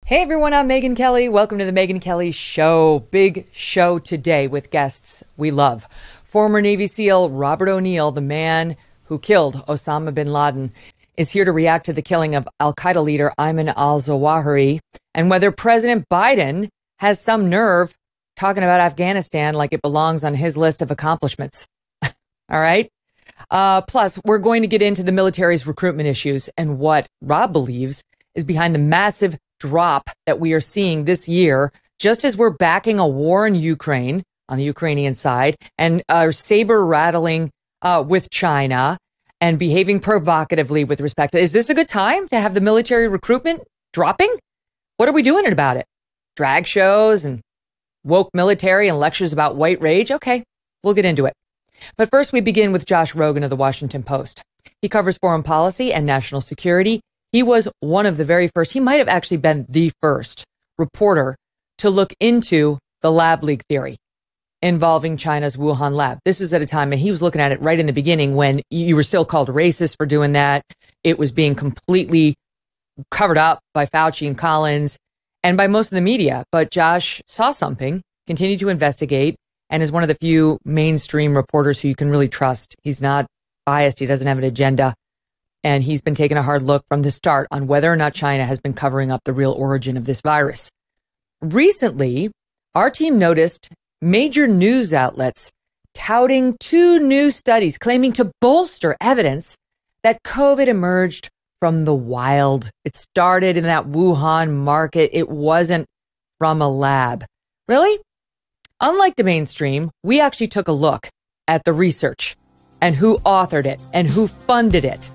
Hey everyone, I'm Megyn Kelly. Welcome to the Megyn Kelly Show. Big show today with guests we love. Former Navy SEAL Robert O'Neill, the man who killed Osama bin Laden, is here to react to the killing of al-Qaeda leader Ayman al-Zawahiri and whether President Biden has some nerve talking about Afghanistan like it belongs on his list of accomplishments. All right. Plus, we're going to get into the military's recruitment issues and what Rob believes is behind the massive drop that we are seeing this year, just as we're backing a war in Ukraine on the Ukrainian side and are saber rattling with China and behaving provocatively with respect to, is this a good time to have the military recruitment dropping? What are we doing about it? Drag shows and woke military and lectures about white rage? Okay, we'll get into it. But first, we begin with Josh Rogin of the Washington Post. He covers foreign policy and national security. He was one of the very first, he might have actually been the first reporter to look into the lab leak theory involving China's Wuhan lab. This was at a time, and he was looking at it right in the beginning when you were still called racist for doing that. It was being completely covered up by Fauci and Collins and by most of the media. But Josh saw something, continued to investigate, and is one of the few mainstream reporters who you can really trust. He's not biased. He doesn't have an agenda. And he's been taking a hard look from the start on whether or not China has been covering up the real origin of this virus. Recently, our team noticed major news outlets touting two new studies claiming to bolster evidence that COVID emerged from the wild. It started in that Wuhan market. It wasn't from a lab. Really? Unlike the mainstream, we actually took a look at the research and who authored it and who funded it.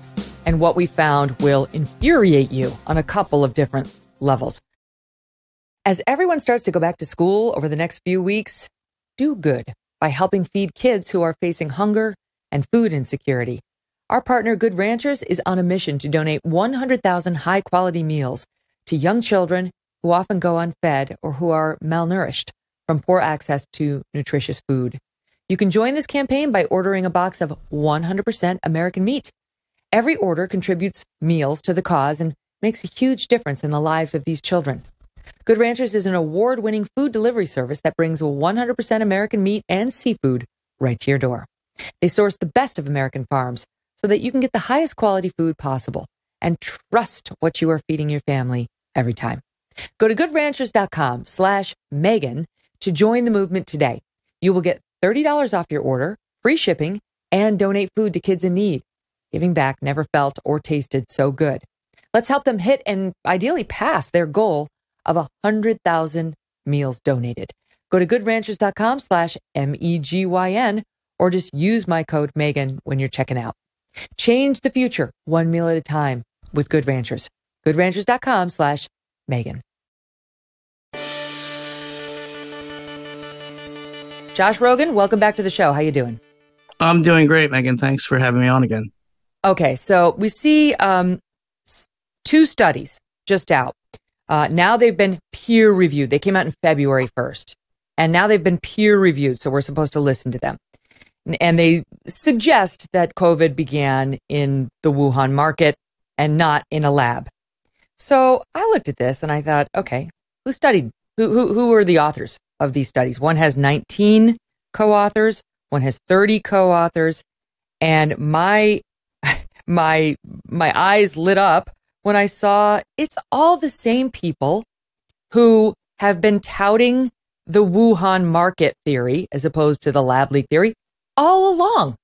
And what we found will infuriate you on a couple of different levels. As everyone starts to go back to school over the next few weeks, do good by helping feed kids who are facing hunger and food insecurity. Our partner, Good Ranchers, is on a mission to donate 100,000 high-quality meals to young children who often go unfed or who are malnourished from poor access to nutritious food. You can join this campaign by ordering a box of 100% American meat. Every order contributes meals to the cause and makes a huge difference in the lives of these children. Good Ranchers is an award-winning food delivery service that brings 100% American meat and seafood right to your door. They source the best of American farms so that you can get the highest quality food possible and trust what you are feeding your family every time. Go to goodranchers.com/Megyn to join the movement today. You will get $30 off your order, free shipping, and donate food to kids in need. Giving back never felt or tasted so good. Let's help them hit and ideally pass their goal of 100,000 meals donated. Go to goodranchers.com/MEGYN or just use my code Megyn when you're checking out. Change the future one meal at a time with Good Ranchers. goodranchers.com/Megyn. Josh Rogin, welcome back to the show. How you doing? I'm doing great, Megyn. Thanks for having me on again. Okay, so we see two studies just out. Now they've been peer reviewed. They came out in February 1st, and now they've been peer reviewed, so we're supposed to listen to them. And they suggest that COVID began in the Wuhan market and not in a lab. So I looked at this and I thought, okay, who studied? Who are the authors of these studies? One has 19 co-authors, one has 30 co-authors, and my eyes lit up when I saw it's all the same people who have been touting the Wuhan market theory as opposed to the lab leak theory all along,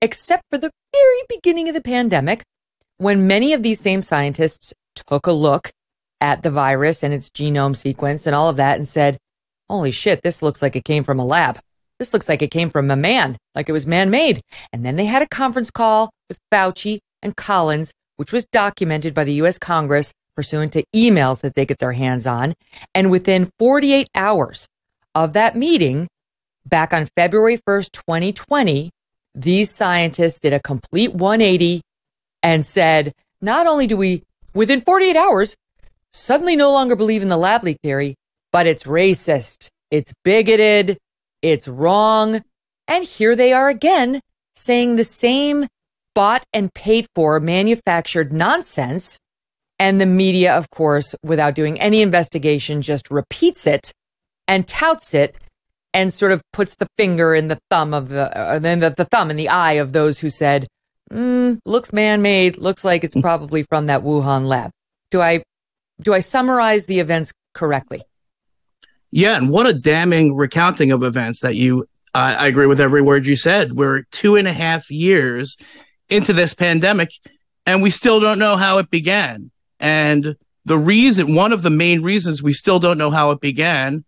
except for the very beginning of the pandemic, when many of these same scientists took a look at the virus and its genome sequence and all of that and said, holy shit, this looks like it came from a lab. This looks like it came from a man, like it was man-made. And then they had a conference call with Fauci and Collins, which was documented by the U.S. Congress pursuant to emails that they get their hands on. And within 48 hours of that meeting, back on February 1st, 2020, these scientists did a complete 180 and said, not only do we, within 48 hours, suddenly no longer believe in the lab leak theory, but it's racist, it's bigoted, it's wrong. And here they are again saying the same bought and paid for manufactured nonsense And the media, of course, without doing any investigation, just repeats it and touts it and sort of puts the finger in the thumb of the thumb in the eye of those who said, looks man-made, looks like it's probably from that Wuhan lab. Do I summarize the events correctly? Yeah, and what a damning recounting of events that I agree with every word you said. We're 2.5 years into this pandemic, and we still don't know how it began. And one of the main reasons we still don't know how it began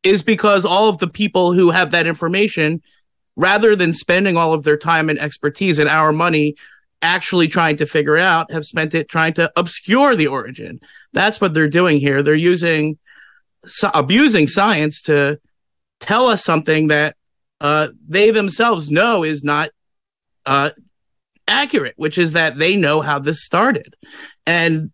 is because all of the people who have that information, rather than spending all of their time and expertise and our money actually trying to figure it out, have spent it trying to obscure the origin. That's what they're doing here. They're abusing science to tell us something that they themselves know is not accurate, which is that they know how this started. And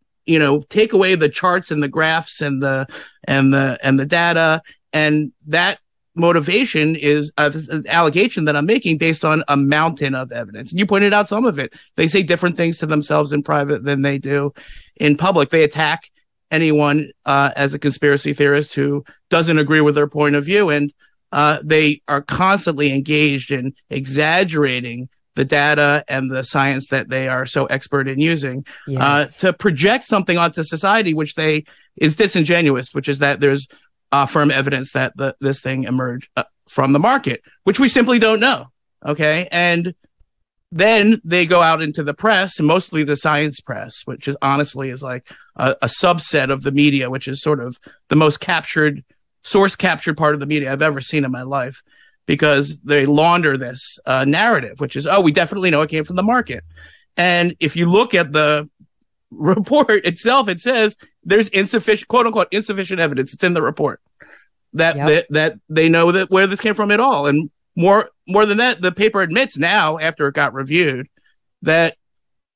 take away the charts and the graphs and the data, and that motivation is an allegation that I'm making based on a mountain of evidence. And you pointed out some of it. They say different things to themselves in private than they do in public. They attack anyone as a conspiracy theorist who doesn't agree with their point of view, and they are constantly engaged in exaggerating the data and the science that they are so expert in using to project something onto society, which is disingenuous, which is that there's firm evidence that this thing emerged from the market, which we simply don't know. Okay. And then they go out into the press, and mostly the science press, which is honestly like a subset of the media, which is sort of the most source captured part of the media I've ever seen in my life, because they launder this narrative, which is, we definitely know it came from the market. And if you look at the report itself, it says there's insufficient, quote unquote, insufficient evidence. It's in the report that they know that where this came from at all. And more than that, the paper admits now, after it got reviewed, that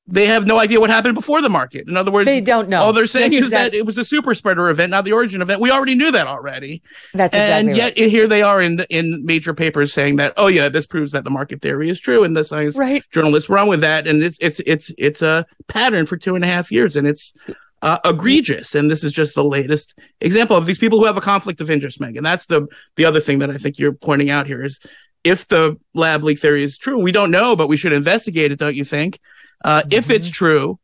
they have no idea what happened before the market. In other words, they don't know. All they're saying is that it was a super spreader event, not the origin event. We already knew that already. That's exactly and yet here they are in major papers saying that, this proves that the market theory is true, and the science journalists run with that, and it's a pattern for 2.5 years, and it's egregious. And this is just the latest example of these people who have a conflict of interest, Megyn. That's the other thing that I think you're pointing out here is, if the lab leak theory is true, we don't know, but we should investigate it, don't you think? If it's true,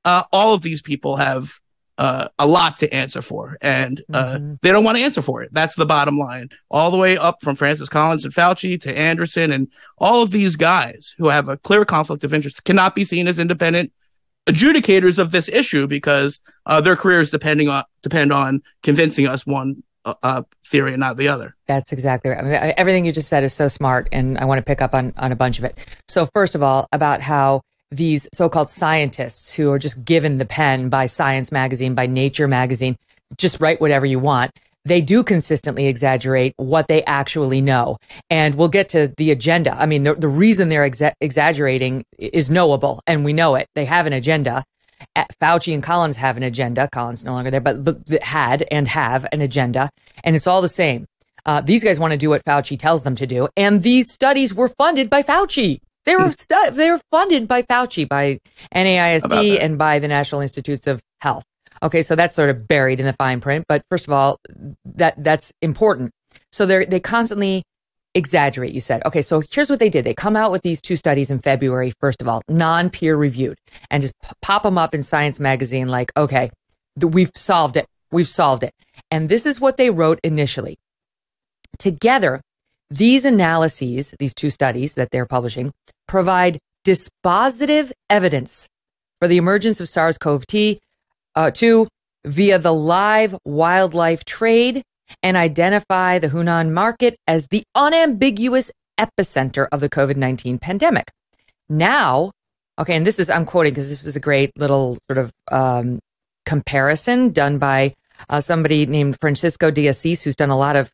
all of these people have a lot to answer for, and they don't want to answer for it. That's the bottom line. All the way up from Francis Collins and Fauci to Anderson, and all of these guys who have a clear conflict of interest cannot be seen as independent adjudicators of this issue, because their careers depend on convincing us one theory and not the other. That's exactly right. I mean, everything you just said is so smart, and I want to pick up on a bunch of it. So first of all, about how these so-called scientists who are just given the pen by Science magazine, by Nature magazine, just write whatever you want. They do consistently exaggerate what they actually know. And we'll get to the agenda. I mean, the reason they're exaggerating is knowable, and we know it. They have an agenda. Fauci and Collins have an agenda. Collins no longer there, but had and have an agenda. And it's all the same. These guys want to do what Fauci tells them to do. And these studies were funded by Fauci. They were funded by Fauci, by NAISD, and by the National Institutes of Health. Okay, so that's sort of buried in the fine print. But first of all, that's important. So they constantly exaggerate, you said. Okay, so here's what they did. They come out with these 2 studies in February, first of all, non-peer reviewed, and just pop them up in Science magazine like, okay, we've solved it. We've solved it. And this is what they wrote initially. Together, these analyses, these 2 studies that they're publishing, provide dispositive evidence for the emergence of SARS-CoV-2 via the live wildlife trade, and identify the Hunan market as the unambiguous epicenter of the COVID-19 pandemic. Now, okay, and I'm quoting because this is a great little sort of comparison done by somebody named Francisco de Assis, he's done a lot of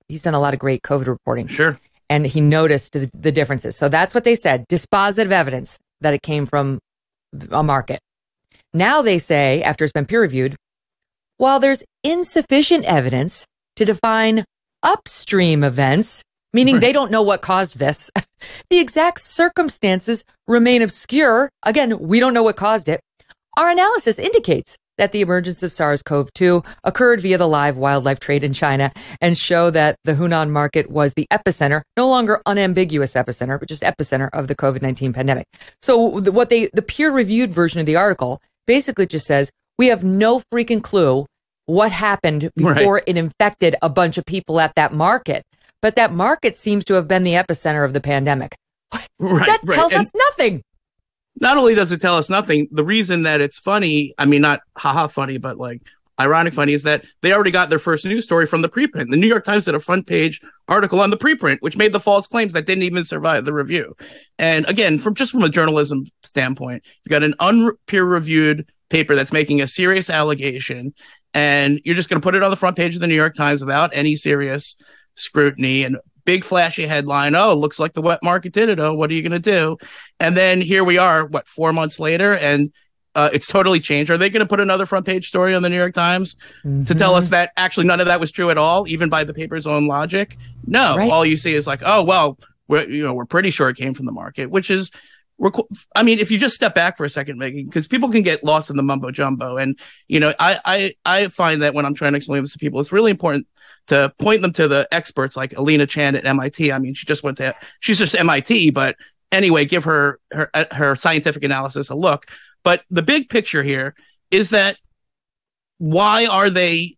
great COVID reporting. Sure. And he noticed the differences. So that's what they said, dispositive evidence that it came from a market. Now they say, after it's been peer reviewed, while there's insufficient evidence to define upstream events, meaning they don't know what caused this, the exact circumstances remain obscure. Again, we don't know what caused it. Our analysis indicates that the emergence of SARS-CoV-2 occurred via the live wildlife trade in China and show that the Hunan market was the epicenter, no longer unambiguous epicenter, but just epicenter of the COVID-19 pandemic. So the peer-reviewed version of the article basically just says, we have no freaking clue what happened before it infected a bunch of people at that market. But that market seems to have been the epicenter of the pandemic. That tells us nothing. Not only does it tell us nothing, the reason that it's funny, I mean, not haha funny, but like ironic funny, is that they already got their first news story from the preprint. The New York Times did a front page article on the preprint, which made the false claims that didn't even survive the review. And again, from a journalism standpoint, you've got an unpeer-reviewed paper that's making a serious allegation, and you're just going to put it on the front page of the New York Times without any serious scrutiny and big flashy headline. Oh, looks like the wet market did it. Oh, what are you going to do? And then here we are, 4 months later, and it's totally changed. Are they going to put another front page story on the New York Times to tell us that actually none of that was true at all, even by the paper's own logic? No, all you see is like, oh, well, we're pretty sure it came from the market, which is, I mean, if you just step back for a second, Megyn, because people can get lost in the mumbo jumbo. And, I find that when I'm trying to explain this to people, it's really important to point them to the experts like Alina Chan at MIT. I mean, she's just MIT, but anyway, give her scientific analysis a look. But the big picture here is that why are they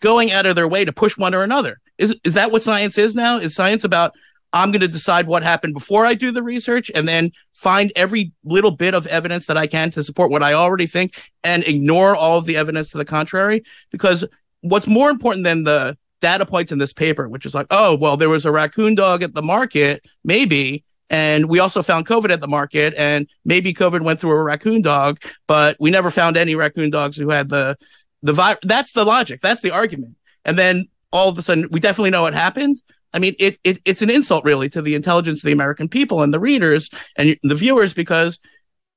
going out of their way to push one or another? Is that what science is now? Is science about, I'm going to decide what happened before I do the research and then find every little bit of evidence that I can to support what I already think and ignore all of the evidence to the contrary? Because what's more important than the data points in this paper, which is like, oh, well, there was a raccoon dog at the market, maybe, and we also found COVID at the market, and maybe COVID went through a raccoon dog, but we never found any raccoon dogs who had the virus. That's the logic. That's the argument. And then all of a sudden, we definitely know what happened. I mean, it's an insult, really, to the intelligence of the American people and the readers and the viewers, because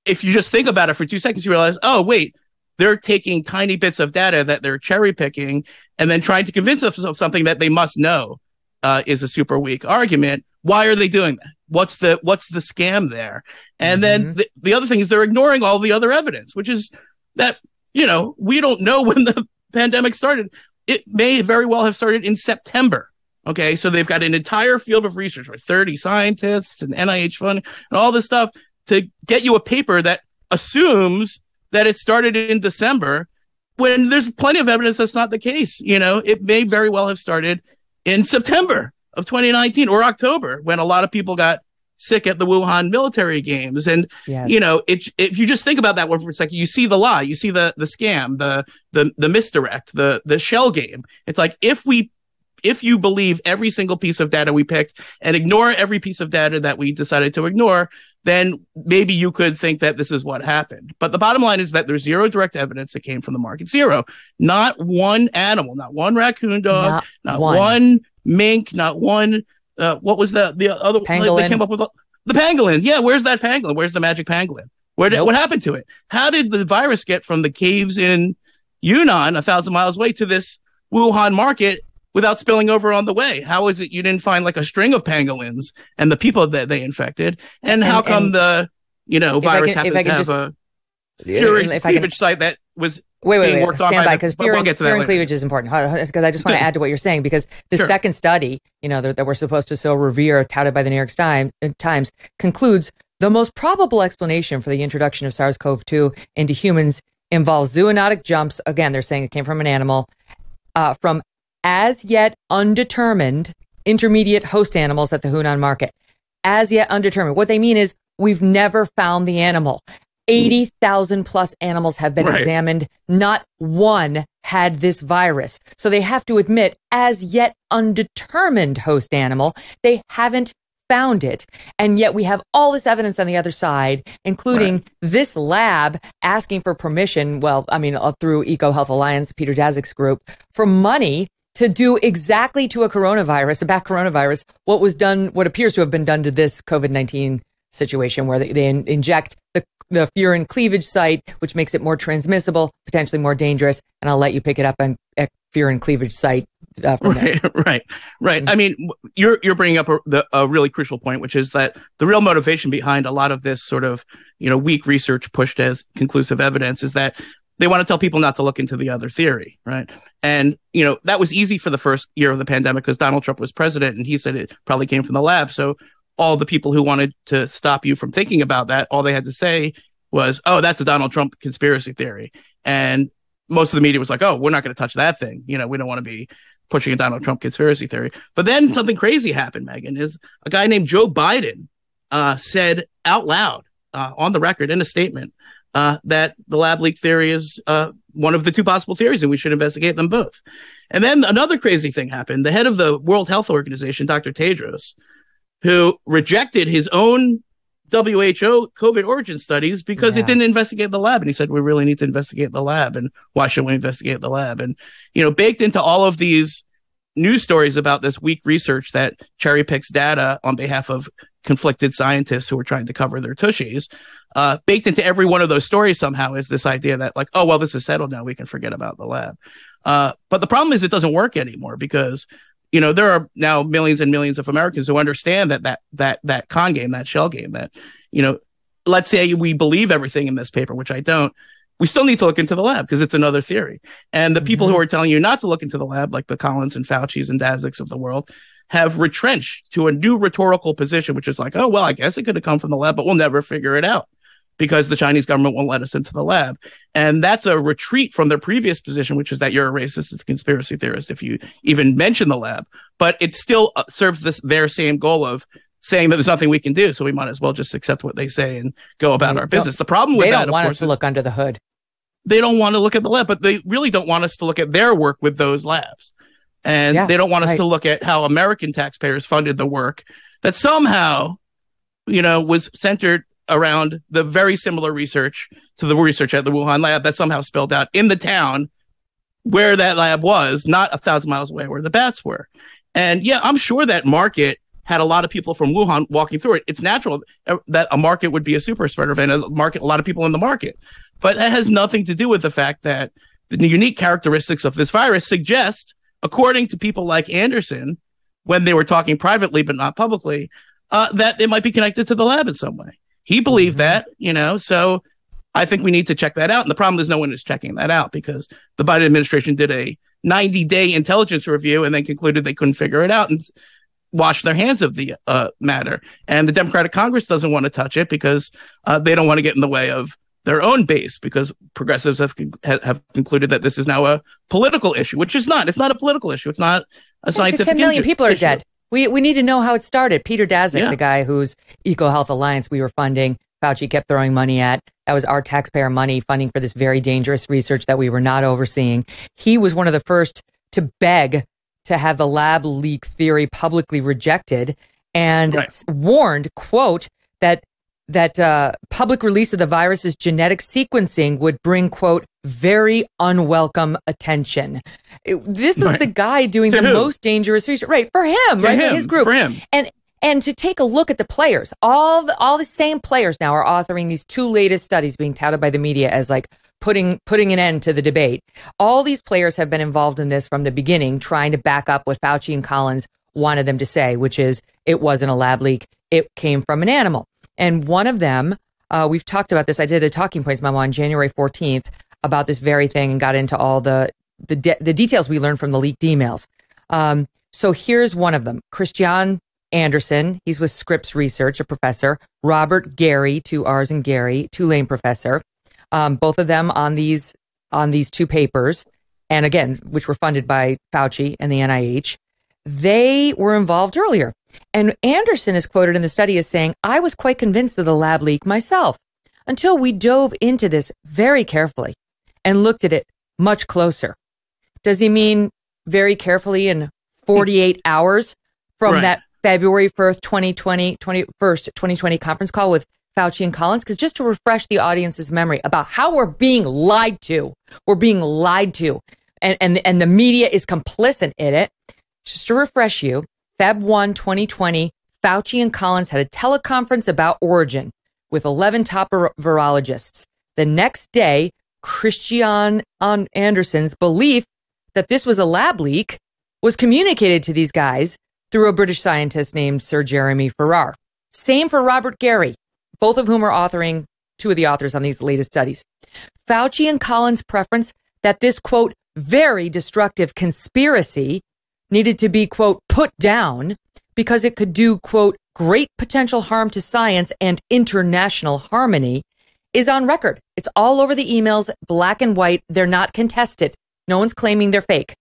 if you just think about it for 2 seconds, you realize, oh, wait, they're taking tiny bits of data that they're cherry picking and then trying to convince us of something that they must know is a super weak argument. Why are they doing that? What's the scam there? And then the other thing is they're ignoring all the other evidence, which is that, we don't know when the pandemic started. It may very well have started in September. Okay, so they've got an entire field of research with 30 scientists and NIH funding and all this stuff to get you a paper that assumes that it started in December when there's plenty of evidence that's not the case. It may very well have started in September of 2019 or October, when a lot of people got sick at the Wuhan military games. And, if you just think about that one for a second, you see the lie, you see the scam, the misdirect, the shell game. It's like, if you believe every single piece of data we picked and ignore every piece of data that we decided to ignore, then maybe you could think that this is what happened. But the bottom line is that there's zero direct evidence that came from the market. Zero. Not one animal, not one raccoon dog, not one mink, not one, what was the other pangolin? They came up with the pangolin. Yeah, where's that pangolin? Where's the magic pangolin? What happened to it? How did the virus get from the caves in Yunnan, 1,000 miles away, to this Wuhan market without spilling over on the way? How is it you didn't find like a string of pangolins and the people that they infected? And how come the virus happens to have a furin cleavage site that was being worked on? Stand by, because furin cleavage is important. Because I just want to add to what you're saying, because the second study, that we're supposed to so revere, touted by the New York Times, concludes the most probable explanation for the introduction of SARS-CoV-2 into humans involves zoonotic jumps. Again, they're saying it came from an animal, from as yet undetermined intermediate host animals at the Hunan market. As yet undetermined. What they mean is we've never found the animal. 80,000 plus animals have been examined. Not one had this virus. So they have to admit, as yet undetermined host animal, they haven't found it. And yet we have all this evidence on the other side, including this lab asking for permission, through EcoHealth Alliance, Peter Daszak's group, for money to do exactly to a bat coronavirus, what appears to have been done to this COVID-19 situation, where they inject the furin cleavage site, which makes it more transmissible, potentially more dangerous. And I'll let you pick it up on furin cleavage site. Right. I mean, you're bringing up a really crucial point, which is that the real motivation behind a lot of this sort of, weak research pushed as conclusive evidence is that they want to tell people not to look into the other theory, right? And, that was easy for the first year of the pandemic because Donald Trump was president and he said it probably came from the lab. So all the people who wanted to stop you from thinking about that, all they had to say was, oh, that's a Donald Trump conspiracy theory. And most of the media was like, oh, we're not going to touch that thing. We don't want to be pushing a Donald Trump conspiracy theory. But then something crazy happened, Megyn, is a guy named Joe Biden said out loud on the record in a statement that the lab leak theory is one of the two possible theories and we should investigate them both. And then another crazy thing happened. The head of the World Health Organization, Dr. Tedros, who rejected his own WHO COVID origin studies because it didn't investigate the lab. And he said, we really need to investigate the lab. And why should we investigate the lab? And, baked into all of these news stories about this weak research that cherry picks data on behalf of conflicted scientists who are trying to cover their tushies, baked into every one of those stories somehow is this idea that like, oh, well, this is settled now. We can forget about the lab. But the problem is it doesn't work anymore because there are now millions and millions of Americans who understand that con game, that shell game, that, let's say we believe everything in this paper, which I don't, we still need to look into the lab because it's another theory. And the people who are telling you not to look into the lab, like the Collins and Fauci's and Daziks of the world, have retrenched to a new rhetorical position, which is like, oh, well, I guess it could have come from the lab, but we'll never figure it out because the Chinese government won't let us into the lab. And that's a retreat from their previous position, which is that you're a racist, a conspiracy theorist if you even mention the lab. But it still serves their same goal of saying that there's nothing we can do, so we might as well just accept what they say and go about our business. The problem with that, they don't want us to look under the hood. They don't want to look at the lab, but they really don't want us to look at their work with those labs. And they don't want us to look at how American taxpayers funded the work that somehow, was centered around the very similar research to the research at the Wuhan lab that somehow spilled out in the town where that lab was, not 1,000 miles away where the bats were. And I'm sure that market had a lot of people from Wuhan walking through it. It's natural that a market would be a super spreader event, a lot of people in the market. But that has nothing to do with the fact that the unique characteristics of this virus suggest, according to people like Anderson, when they were talking privately but not publicly, that it might be connected to the lab in some way. He believed that, so I think we need to check that out. And the problem is no one is checking that out because the Biden administration did a 90-day intelligence review and then concluded they couldn't figure it out and washed their hands of the matter. And the Democratic Congress doesn't want to touch it because they don't want to get in the way of their own base, because progressives have concluded that this is now a political issue, which is not. It's not a political issue. It's not a scientific issue. 10 million people are dead. We need to know how it started. Peter Daszak, the guy whose EcoHealth Alliance we were funding, Fauci kept throwing money at. That was our taxpayer money funding for this very dangerous research that we were not overseeing. He was one of the first to beg to have the lab leak theory publicly rejected and warned, quote, that public release of the virus's genetic sequencing would bring, quote, very unwelcome attention. This was the guy doing the most dangerous research, for him, his group, for him. And to take a look at the players, all the same players now are authoring these two latest studies being touted by the media as like putting an end to the debate. All these players have been involved in this from the beginning, trying to back up what Fauci and Collins wanted them to say, which is it wasn't a lab leak. It came from an animal. And one of them, we've talked about this. I did a talking points memo on January 14th about this very thing and got into all the details we learned from the leaked emails. So here's one of them. Christian Anderson, he's with Scripps Research, a professor. Robert Gary, 2 R's and Gary, Tulane professor. Both of them on these two papers, and again, which were funded by Fauci and the NIH. They were involved earlier. And Anderson is quoted in the study as saying, I was quite convinced of the lab leak myself until we dove into this very carefully and looked at it much closer. Does he mean very carefully in 48 hours from that February 1st, 2020 conference call with Fauci and Collins? Because just to refresh the audience's memory about how we're being lied to, and the media is complicit in it. Just to refresh you, Feb 1, 2020, Fauci and Collins had a teleconference about origin with 11 top virologists. The next day, Christian Anderson's belief that this was a lab leak was communicated to these guys through a British scientist named Sir Jeremy Farrar. Same for Robert Gary, both of whom are authoring two of the authors on these latest studies. Fauci and Collins' preference that this, quote, very destructive conspiracy needed to be, quote, put down because it could do, quote, great potential harm to science and international harmony is on record. It's all over the emails, black and white. They're not contested. No one's claiming they're fake.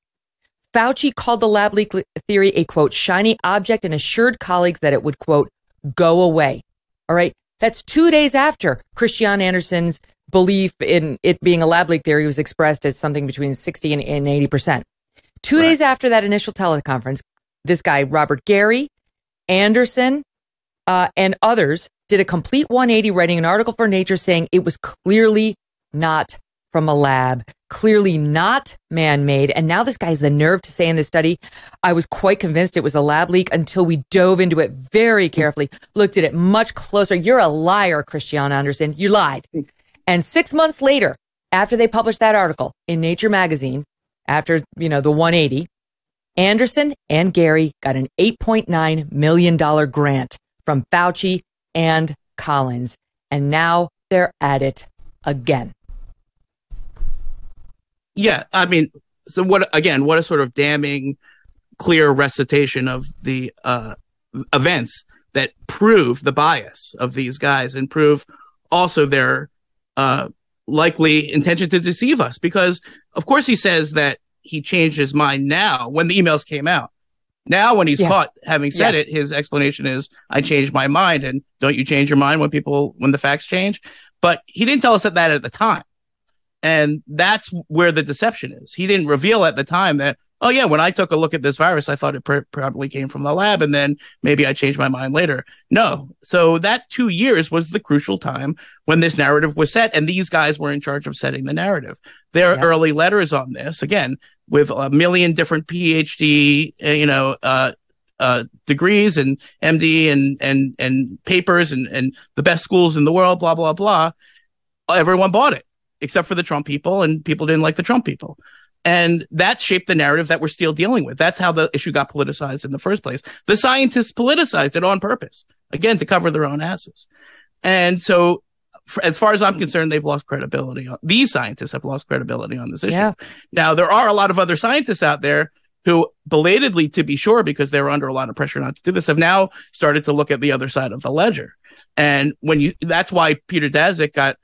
Fauci called the lab leak theory a, quote, shiny object and assured colleagues that it would, quote, go away. All right. That's 2 days after Christian Anderson's belief in it being a lab leak theory was expressed as something between 60 and 80%. 2 days after that initial teleconference, this guy, Robert Gary, Anderson, and others did a complete 180, writing an article for Nature saying it was clearly not from a lab, clearly not man-made. And now this guy has the nerve to say in this study, I was quite convinced it was a lab leak until we dove into it very carefully, looked at it much closer. You're a liar, Christian Anderson. You lied. And 6 months later, after they published that article in Nature magazine, after, the 180, Anderson and Gary got an $8.9 million grant from Fauci and Collins. And now they're at it again. Yeah, I mean, so what a sort of damning, clear recitation of the events that prove the bias of these guys and prove also their likely intention to deceive us. Because, of course, he says that he changed his mind now when the emails came out. Now, when he's caught having said it, his explanation is, I changed my mind. And don't you change your mind when the facts change? But he didn't tell us that at the time. And that's where the deception is. He didn't reveal at the time that, oh, yeah, when I took a look at this virus, I thought it probably came from the lab. And then maybe I changed my mind later. No. So that 2 years was the crucial time when this narrative was set. And these guys were in charge of setting the narrative. There are early letters on this, again, with a million different PhD, degrees and MD and papers and the best schools in the world, blah, blah, blah. Everyone bought it, except for the Trump people, and people didn't like the Trump people. And that shaped the narrative that we're still dealing with. That's how the issue got politicized in the first place. The scientists politicized it on purpose, again, to cover their own asses. And so, as far as I'm concerned, they've lost credibility. These scientists have lost credibility on this issue. Yeah. Now, there are a lot of other scientists out there who belatedly, to be sure, because they were under a lot of pressure not to do this, have now started to look at the other side of the ledger. And that's why Peter Daszak got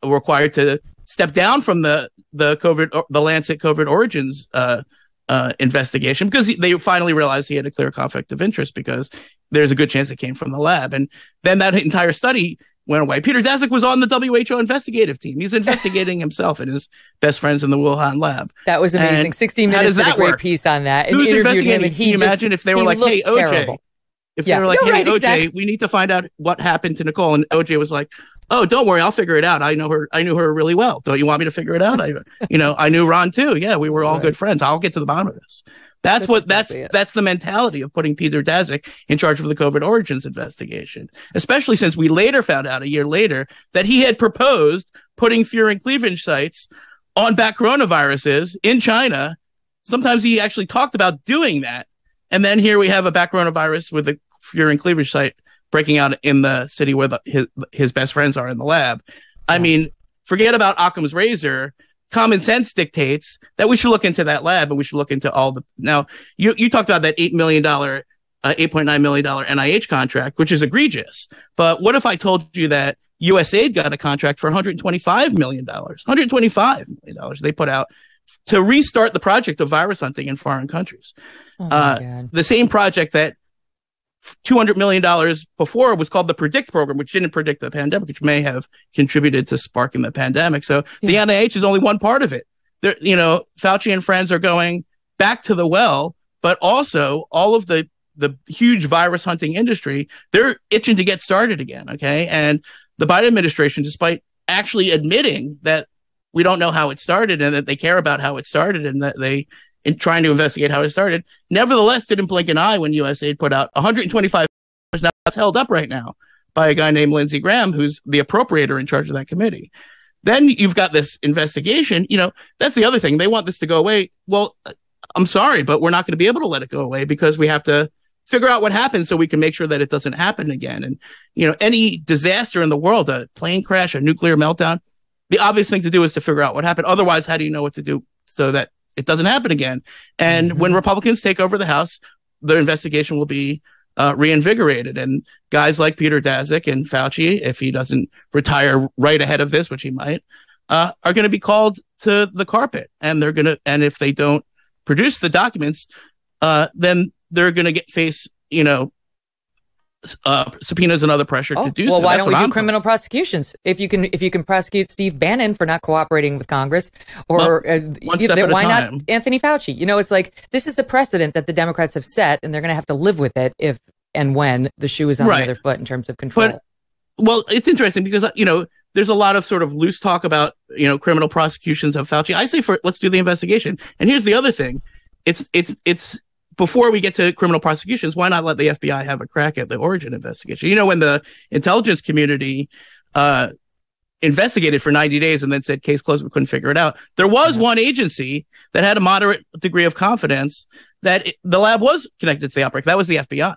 required to step down from the Lancet COVID Origins investigation, because they finally realized he had a clear conflict of interest, because there's a good chance it came from the lab. And then that entire study went away. Peter Daszak was on the WHO investigative team. He's investigating himself and his best friends in the Wuhan lab. That was amazing. And 60 Minutes did a great piece on that. Who's interviewed him, and Can you imagine if they were like, hey, OJ, terrible. If they were like, hey, OJ, exactly. We need to find out what happened to Nicole. And OJ was like, oh, don't worry, I'll figure it out. I knew her really well. Don't you want me to figure it out? I knew Ron too. Yeah, we were all good friends. I'll get to the bottom of this. That's the mentality of putting Peter Daszak in charge of the COVID Origins investigation, especially since we later found out, a year later, that he had proposed putting furin cleavage sites on bat coronaviruses in China. Sometimes he actually talked about doing that. And then here we have a bat coronavirus with a furin cleavage site breaking out in the city where his best friends are in the lab. I mean, forget about Occam's razor. Common sense dictates that we should look into that lab, and we should look into all the. Now, you talked about that $8.9 million NIH contract, which is egregious. But what if I told you that USAID got a contract for $125 million? $125 million they put out to restart the project of virus hunting in foreign countries. Oh my God. The same project that $200 million before was called the PREDICT program, which didn't predict the pandemic, which may have contributed to sparking the pandemic. So the NIH is only one part of it. There, Fauci and friends are going back to the well, but also all of the huge virus hunting industry, they're itching to get started again. Okay. And the Biden administration, despite actually admitting that we don't know how it started and that they care about how it started and that they, in trying to investigate how it started, nevertheless didn't blink an eye when USAID put out $125. Now it's held up right now by a guy named Lindsey Graham, who's the appropriator in charge of that committee. Then you've got this investigation. That's the other thing. They want this to go away. Well, I'm sorry, but we're not going to be able to let it go away, because we have to figure out what happened so we can make sure that it doesn't happen again. And, any disaster in the world, a plane crash, a nuclear meltdown, the obvious thing to do is to figure out what happened. Otherwise, how do you know what to do so that it doesn't happen again? And when Republicans take over the House, their investigation will be reinvigorated. And guys like Peter Daszak and Fauci, if he doesn't retire right ahead of this, which he might, are going to be called to the carpet. And and if they don't produce the documents, then they're going to face, subpoenas and other pressure to do so. Well, why don't we do criminal prosecutions? If you can prosecute Steve Bannon for not cooperating with Congress, or why not Anthony Fauci? It's like, this is the precedent that the Democrats have set, and they're going to have to live with it if and when the shoe is on the other foot in terms of control. Well, it's interesting because, there's a lot of sort of loose talk about, criminal prosecutions of Fauci. I say let's do the investigation. And here's the other thing. It's before we get to criminal prosecutions, why not let the FBI have a crack at the origin investigation? When the intelligence community investigated for 90 days and then said case closed, we couldn't figure it out. There was one agency that had a moderate degree of confidence that the lab was connected to the outbreak. That was the FBI.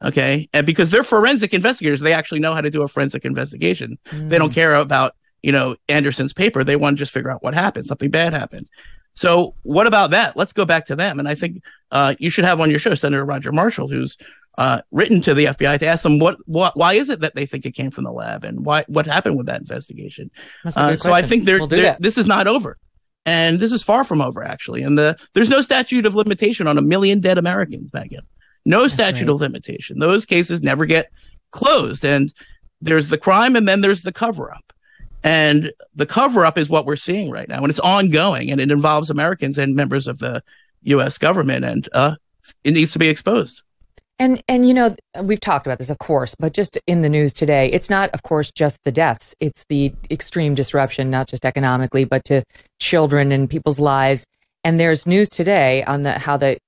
Okay. And because they're forensic investigators, they actually know how to do a forensic investigation. They don't care about, Anderson's paper. They want to just figure out what happened. Something bad happened. So what about that? Let's go back to them. And I think you should have on your show Senator Roger Marshall, who's written to the FBI to ask them why is it that they think it came from the lab, and what happened with that investigation. So I think this is not over, and this is far from over, actually. And there's no statute of limitation on 1 million dead Americans, Megyn. No statute of limitation. Those cases never get closed. And there's the crime, and then there's the cover-up. And the cover-up is what we're seeing right now, and it's ongoing, and it involves Americans and members of the U.S. government, and it needs to be exposed. And we've talked about this, of course, but just in the news today, it's not, of course, just the deaths. It's the extreme disruption, not just economically, but to children and people's lives. And there's news today on how the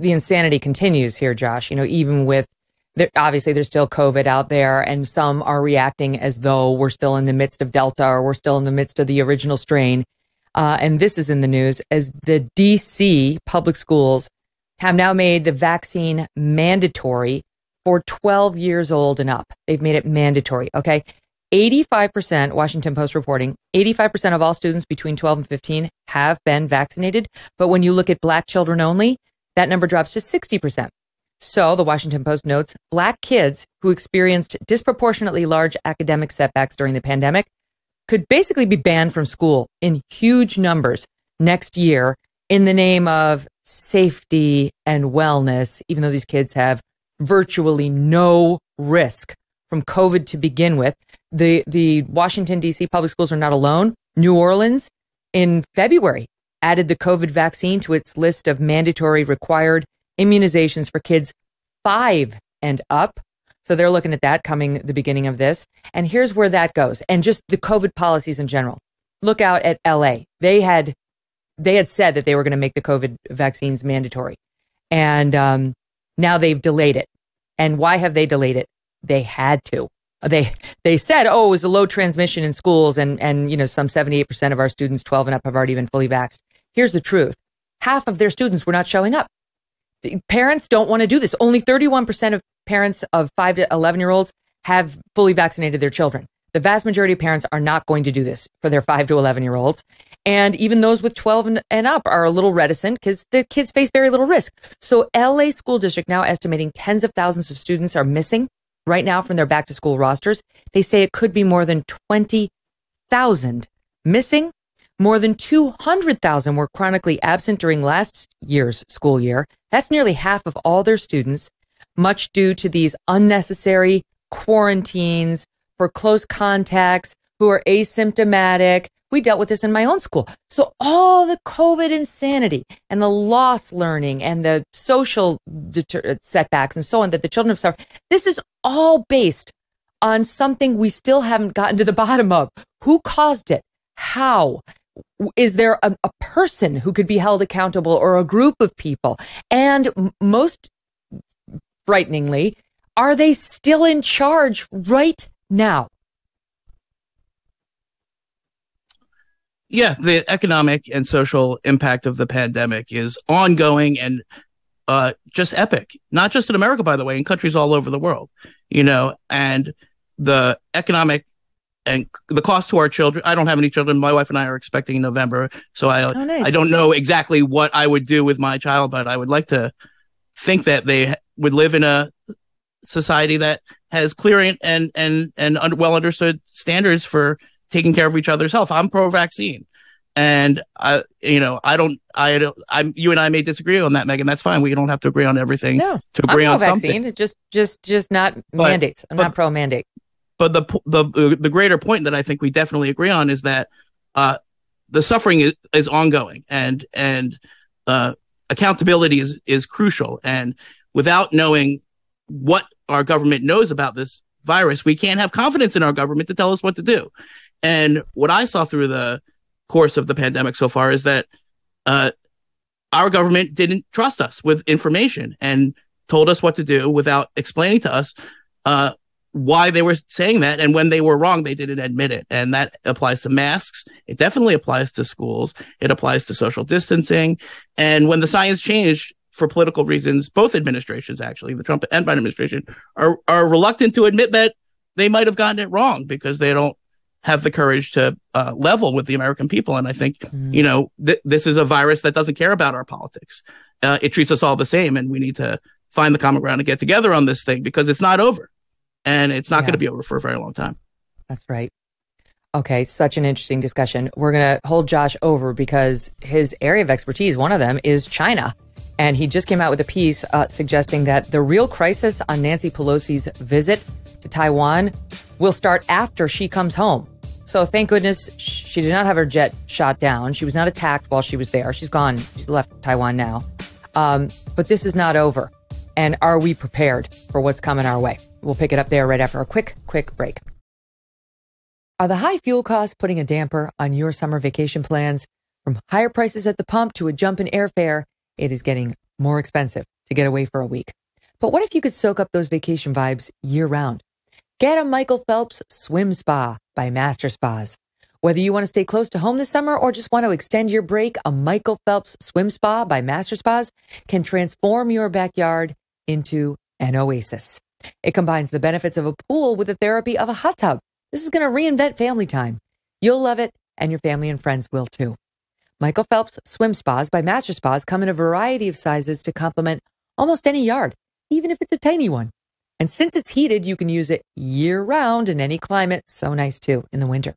insanity continues here, Josh. Even with obviously there's still COVID out there, and some are reacting as though we're still in the midst of Delta, or we're still in the midst of the original strain. And this is in the news as the DC public schools have now made the vaccine mandatory for 12 years old and up. They've made it mandatory. Okay. 85%, Washington Post reporting, 85% of all students between 12 and 15 have been vaccinated. But when you look at Black children only, that number drops to 60%. So the Washington Post notes Black kids who experienced disproportionately large academic setbacks during the pandemic could basically be banned from school in huge numbers next year in the name of safety and wellness, even though these kids have virtually no risk from COVID to begin with. The Washington, D.C. public schools are not alone. New Orleans in February added the COVID vaccine to its list of mandatory required immunizations for kids 5 and up. So they're looking at that coming the beginning of this. And here's where that goes. And just the COVID policies in general. Look out at LA. They had said that they were going to make the COVID vaccines mandatory. And now they've delayed it. And why have they delayed it? They had to. They said, it was a low transmission in schools, and some 78% of our students 12 and up have already been fully vaxxed. Here's the truth. Half of their students were not showing up. The parents don't want to do this. Only 31% of parents of 5 to 11-year-olds have fully vaccinated their children. The vast majority of parents are not going to do this for their 5 to 11-year-olds. And even those with 12 and up are a little reticent because the kids face very little risk. So LA School District now estimating tens of thousands of students are missing right now from their back to school rosters. They say it could be more than 20,000 missing. More than 200,000 were chronically absent during last year's school year. That's nearly half of all their students, much due to these unnecessary quarantines for close contacts who are asymptomatic. We dealt with this in my own school. So all the COVID insanity and the lost learning and the social setbacks and so on that the children have suffered, this is all based on something we still haven't gotten to the bottom of. Who caused it? How? Is there a person who could be held accountable, or a group of people? And most frighteningly, are they still in charge right now? Yeah, the economic and social impact of the pandemic is ongoing and just epic, not just in America, by the way, in countries all over the world, and the economic and the cost to our children. I don't have any children. My wife and I are expecting in November. So nice. I don't know exactly what I would do with my child, but I would like to think that they would live in a society that has clear and well understood standards for taking care of each other's health. I'm pro-vaccine. And you and I may disagree on that, Megyn. That's fine. We don't have to agree on everything. No, to agree I'm on pro-vaccine. something. It's just not mandates. I'm not pro-mandate. But the greater point that I think we definitely agree on is that the suffering is ongoing, and accountability is crucial. And without knowing what our government knows about this virus, we can't have confidence in our government to tell us what to do. And what I saw through the course of the pandemic so far is that our government didn't trust us with information and told us what to do without explaining to us why they were saying that. And when they were wrong, they didn't admit it. And that applies to masks. It definitely applies to schools. It applies to social distancing. And when the science changed for political reasons, both administrations, actually, the Trump and Biden administration, are reluctant to admit that they might have gotten it wrong because they don't have the courage to level with the American people. And I think, this is a virus that doesn't care about our politics. It treats us all the same. And we need to find the common ground and get together on this thing because it's not over. And it's not going to be over for a very long time. That's right. Okay, such an interesting discussion. We're going to hold Josh over because his area of expertise, one of them, is China. And he just came out with a piece suggesting that the real crisis on Nancy Pelosi's visit to Taiwan will start after she comes home. So thank goodness she did not have her jet shot down. She was not attacked while she was there. She's gone. She's left Taiwan now. But this is not over. And are we prepared for what's coming our way? We'll pick it up there right after a quick break. Are the high fuel costs putting a damper on your summer vacation plans? From higher prices at the pump to a jump in airfare, it is getting more expensive to get away for a week. But what if you could soak up those vacation vibes year-round? Get a Michael Phelps Swim Spa by Master Spas. Whether you want to stay close to home this summer or just want to extend your break, a Michael Phelps Swim Spa by Master Spas can transform your backyard into an oasis. It combines the benefits of a pool with the therapy of a hot tub. This is going to reinvent family time. You'll love it, and your family and friends will too. Michael Phelps Swim Spas by Master Spas come in a variety of sizes to complement almost any yard, even if it's a tiny one. And since it's heated, you can use it year-round in any climate. So nice, too, in the winter.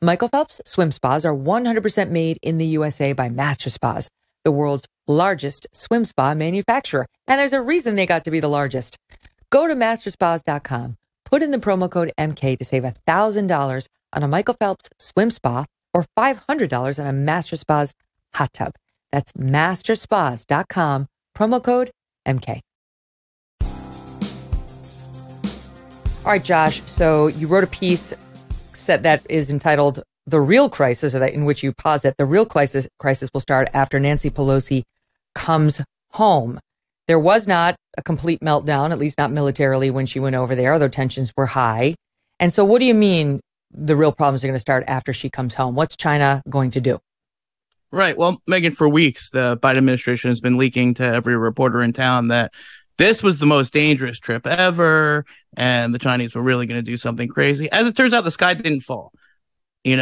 Michael Phelps Swim Spas are 100% made in the USA by Master Spas, the world's largest swim spa manufacturer. And there's a reason they got to be the largest. Go to masterspas.com, put in the promo code MK to save $1,000 on a Michael Phelps Swim Spa or $500 on a Master Spas hot tub. That's masterspas.com, promo code MK. All right, Josh, so you wrote a piece that is entitled The Real Crisis, or that in which you posit the real crisis will start after Nancy Pelosi comes home. There was not a complete meltdown, at least not militarily, when she went over there, although tensions were high. And so what do you mean the real problems are going to start after she comes home? What's China going to do? Right. Well, Megyn, for weeks, the Biden administration has been leaking to every reporter in town that this was the most dangerous trip ever, and the Chinese were really going to do something crazy. As it turns out, the sky didn't fall. We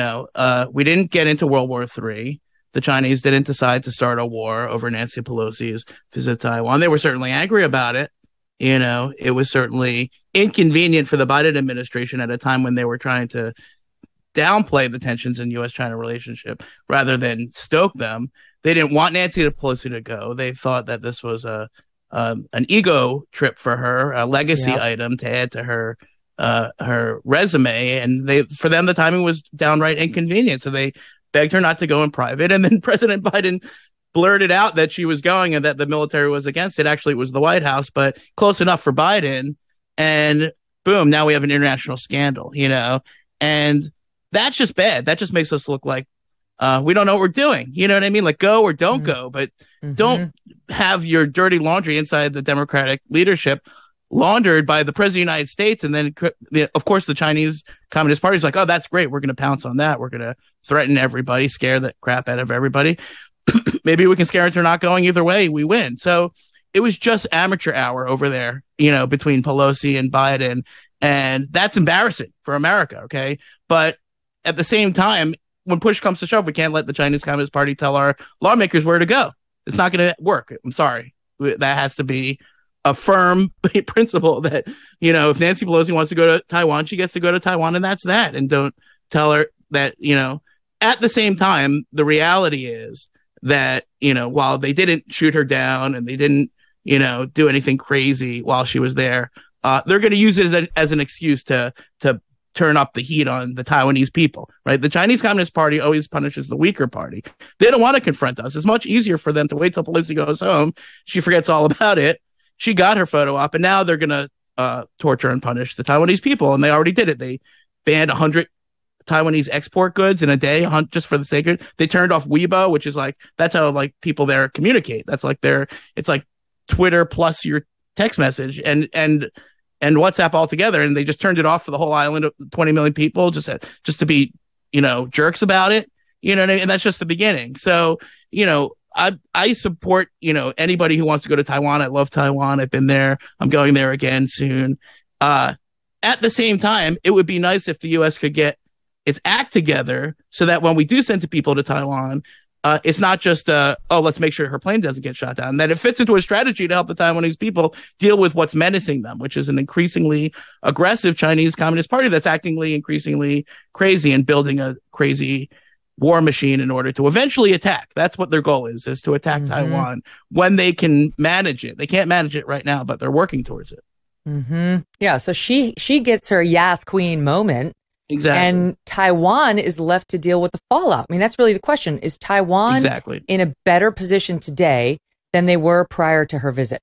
didn't get into World War III. The Chinese didn't decide to start a war over Nancy Pelosi's visit to Taiwan. They were certainly angry about it. It was certainly inconvenient for the Biden administration at a time when they were trying to downplay the tensions in U.S.-China relationship rather than stoke them. They didn't want Nancy Pelosi to go. They thought that this was an ego trip for her, a legacy item to add to her resume. And for them, the timing was downright inconvenient. So they begged her not to go in private. And then President Biden blurted out that she was going and that the military was against it. Actually, it was the White House, but close enough for Biden. And boom, now we have an international scandal, and that's just bad. That just makes us look like we don't know what we're doing. You know what I mean? Like, go or don't go, but don't have your dirty laundry inside the Democratic leadership laundered by the president of the United States. And then, of course, the Chinese Communist Party is like, oh, that's great. We're going to pounce on that. We're going to threaten everybody, scare the crap out of everybody. Maybe we can scare into not going either way. We win. So it was just amateur hour over there, between Pelosi and Biden. And that's embarrassing for America. Okay. But at the same time, when push comes to shove, we can't let the Chinese Communist Party tell our lawmakers where to go. It's not going to work. I'm sorry. That has to be a firm principle that, if Nancy Pelosi wants to go to Taiwan, she gets to go to Taiwan, and that's that. And don't tell her that, at the same time, the reality is that, while they didn't shoot her down and they didn't, do anything crazy while she was there, they're going to use it as an excuse to turn up the heat on the Taiwanese people, right? The Chinese Communist Party always punishes the weaker party. They don't want to confront us. It's much easier for them to wait till Pelosi goes home. She forgets all about it. She got her photo op, and now they're going to torture and punish the Taiwanese people. And they already did it. They banned 100 Taiwanese export goods in a day, just for the sake of it. They turned off Weibo, which is that's how people there communicate. That's it's like Twitter plus your text message and WhatsApp altogether. And they just turned it off for the whole island of 20 million people just to be, jerks about it. You know what I mean? And that's just the beginning. So, I support, anybody who wants to go to Taiwan. I love Taiwan. I've been there. I'm going there again soon. At the same time, it would be nice if the U.S. could get its act together so that when we do send people to Taiwan, it's not just, let's make sure her plane doesn't get shot down. That it fits into a strategy to help the Taiwanese people deal with what's menacing them, which is an increasingly aggressive Chinese Communist Party that's acting increasingly crazy and building a crazy war machine in order to eventually attack. That's what their goal is to attack Taiwan when they can manage it. They can't manage it right now, but they're working towards it. Yeah. So she gets her Yas Queen moment. Exactly. And Taiwan is left to deal with the fallout. I mean, that's really the question. Is Taiwan in a better position today than they were prior to her visit?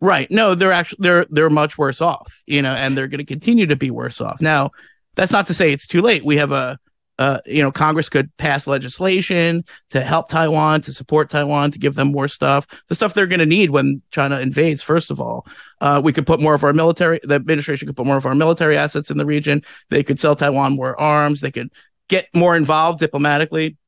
Right. No, they're much worse off, and they're going to continue to be worse off. Now, that's not to say it's too late. We have Congress could pass legislation to help Taiwan, to support Taiwan, to give them more stuff, the stuff they're going to need when China invades. First of all, we could put more of our military, the administration could put more of our military assets in the region. They could sell Taiwan more arms. They could get more involved diplomatically.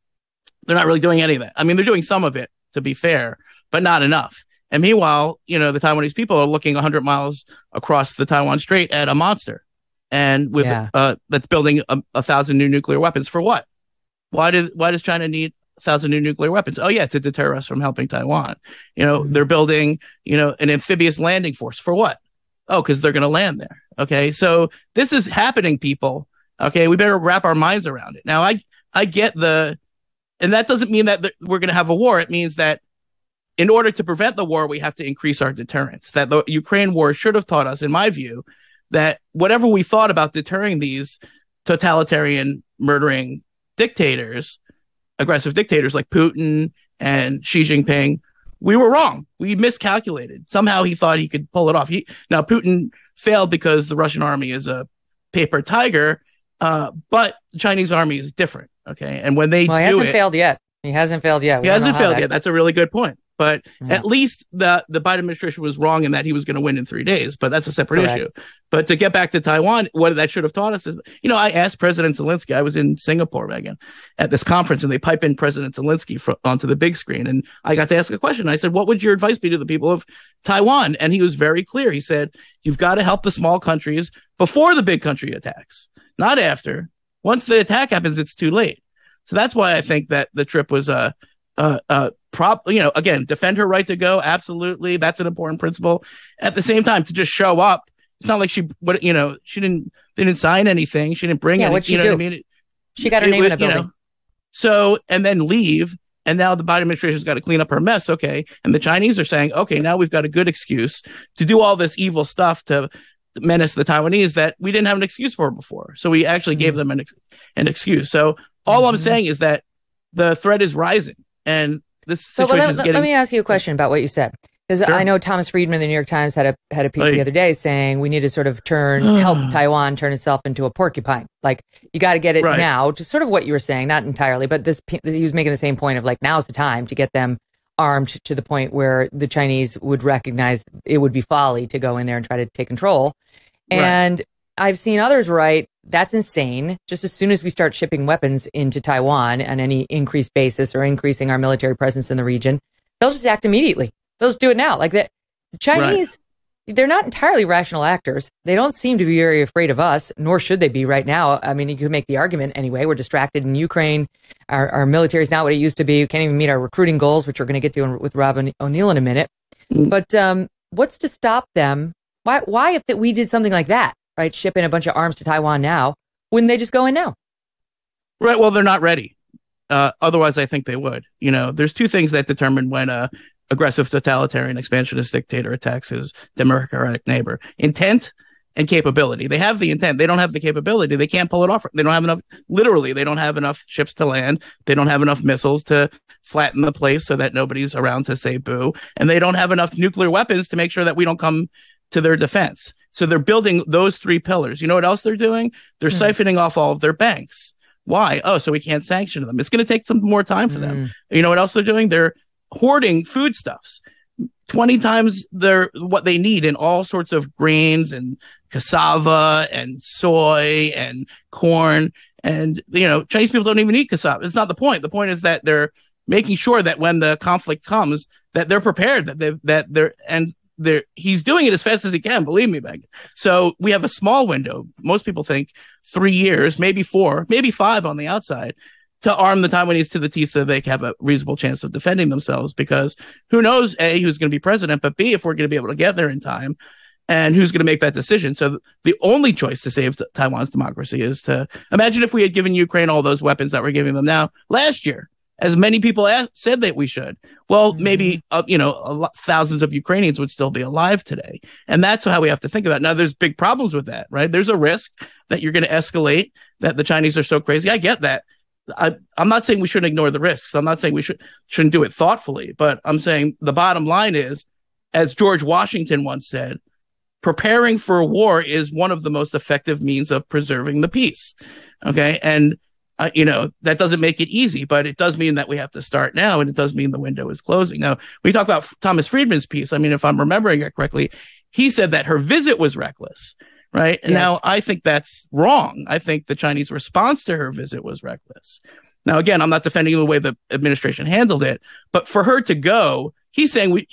They're not really doing any of that. I mean, they're doing some of it, to be fair, but not enough. And meanwhile, the Taiwanese people are looking 100 miles across the Taiwan Strait at a monster. And with that's building 1,000 new nuclear weapons for what? Why does China need 1,000 new nuclear weapons? Oh yeah, to deter us from helping Taiwan. They're building an amphibious landing force for what? Oh, because they're going to land there. Okay, so this is happening, people. Okay, we better wrap our minds around it. Now, I get and that doesn't mean that we're going to have a war. It means that in order to prevent the war, we have to increase our deterrence. That the Ukraine war should have taught us, in my view, that whatever we thought about deterring these totalitarian, murdering dictators, aggressive dictators like Putin and Xi Jinping, we were wrong. We miscalculated. Somehow he thought he could pull it off. Now, Putin failed because the Russian army is a paper tiger, but the Chinese army is different. Okay, and when they he hasn't failed yet. He hasn't failed yet. He hasn't failed yet. That's a really good point. But at least the Biden administration was wrong in that he was going to win in 3 days. But that's a separate issue. But to get back to Taiwan, what that should have taught us is, I asked President Zelensky, I was in Singapore, Megyn, at this conference, and they pipe in President Zelensky onto the big screen. And I got to ask a question. I said, what would your advice be to the people of Taiwan? And he was very clear. He said, you've got to help the small countries before the big country attacks, not after. Once the attack happens, it's too late. So that's why I think that the trip was again, defend her right to go. Absolutely. That's an important principle. At the same time, to just show up, it's not like they didn't sign anything. She didn't bring anything. What'd she do? What I mean? She got her name in a building. So, and then leave. And now the Biden administration's got to clean up her mess. Okay. And the Chinese are saying, okay, now we've got a good excuse to do all this evil stuff to menace the Taiwanese that we didn't have an excuse for before. So we actually gave them an excuse. So all I'm saying is that the threat is rising, and this situation is getting... Let me ask you a question about what you said. Because I know Thomas Friedman of the New York Times had a piece the other day saying we need to sort of help Taiwan turn itself into a porcupine. Like, you got to get it now, to sort of what you were saying, not entirely, but he was making the same point of like, now's the time to get them armed to the point where the Chinese would recognize it would be folly to go in there and try to take control. And I've seen others write, that's insane. Just as soon as we start shipping weapons into Taiwan on any increased basis or increasing our military presence in the region, they'll just act immediately. They'll just do it now. Like the Chinese, they're not entirely rational actors. They don't seem to be very afraid of us, nor should they be right now. I mean, you could make the argument anyway. We're distracted in Ukraine. Our military is not what it used to be. We can't even meet our recruiting goals, which we're going to get to with Rob O'Neill in a minute. But what's to stop them? Why, if we did something like that, right, ship in a bunch of arms to Taiwan now, wouldn't they just go in now? Right. Well, they're not ready. Otherwise, I think they would. There's two things that determine when aggressive totalitarian expansionist dictator attacks his democratic neighbor: intent and capability. They have the intent. They don't have the capability. They can't pull it off. They don't have enough. Literally, they don't have enough ships to land. They don't have enough missiles to flatten the place so that nobody's around to say boo. And they don't have enough nuclear weapons to make sure that we don't come to their defense. So they're building those three pillars. You know what else they're doing? They're siphoning off all of their banks. Why? Oh, so we can't sanction them. It's going to take some more time for them. You know what else they're doing? They're hoarding foodstuffs 20 times what they need in all sorts of grains and cassava and soy and corn. And, Chinese people don't even eat cassava. It's not the point. The point is that they're making sure that when the conflict comes, that they're prepared, he's doing it as fast as he can. Believe me, Megyn. So we have a small window. Most people think 3 years, maybe 4, maybe 5 on the outside, to arm the Taiwanese to the teeth so they have a reasonable chance of defending themselves, because who knows, A, who's going to be president, but B, if we're going to be able to get there in time, and who's going to make that decision. So the only choice to save Taiwan's democracy is to imagine if we had given Ukraine all those weapons that we're giving them now last year, as many people said that we should. Well, maybe, thousands of Ukrainians would still be alive today. And that's how we have to think about it. Now, there's big problems with that, right? There's a risk that you're going to escalate, that the Chinese are so crazy. I get that. I'm not saying we shouldn't ignore the risks. I'm not saying we shouldn't do it thoughtfully, but I'm saying the bottom line is, as George Washington once said, preparing for a war is one of the most effective means of preserving the peace. Okay. And, that doesn't make it easy, but it does mean that we have to start now, and it does mean the window is closing. Now, we talk about Thomas Friedman's piece. I mean, if I'm remembering it correctly, he said that her visit was reckless. Right. And now I think that's wrong. I think the Chinese response to her visit was reckless. Now, again, I'm not defending the way the administration handled it, but for her to go, he's saying we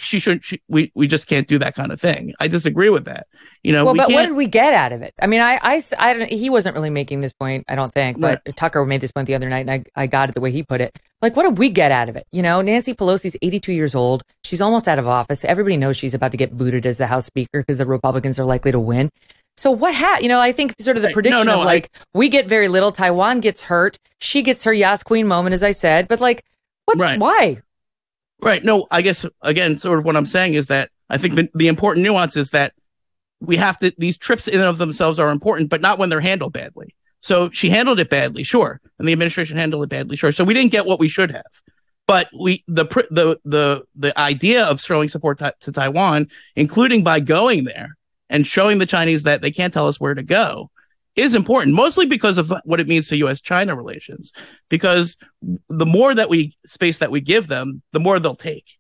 just can't do that kind of thing. I disagree with that. But what did we get out of it? I mean, I don't, he wasn't really making this point, I don't think, but Tucker made this point the other night, and I got it the way he put it. Like, what did we get out of it? Nancy Pelosi's 82 years old. She's almost out of office. Everybody knows she's about to get booted as the House Speaker because the Republicans are likely to win. So what I think sort of the prediction we get very little. Taiwan gets hurt. She gets her Yas Queen moment, as I said. But what? Right. Why? Right. No, I guess, again, sort of what I'm saying is that I think the important nuance is that we have to, these trips in and of themselves are important, but not when they're handled badly. So she handled it badly, sure. And the administration handled it badly, sure. So we didn't get what we should have. But the idea of showing support to Taiwan, including by going there and showing the Chinese that they can't tell us where to go, is important, mostly because of what it means to U.S.-China relations. Because the more space that we give them, the more they'll take,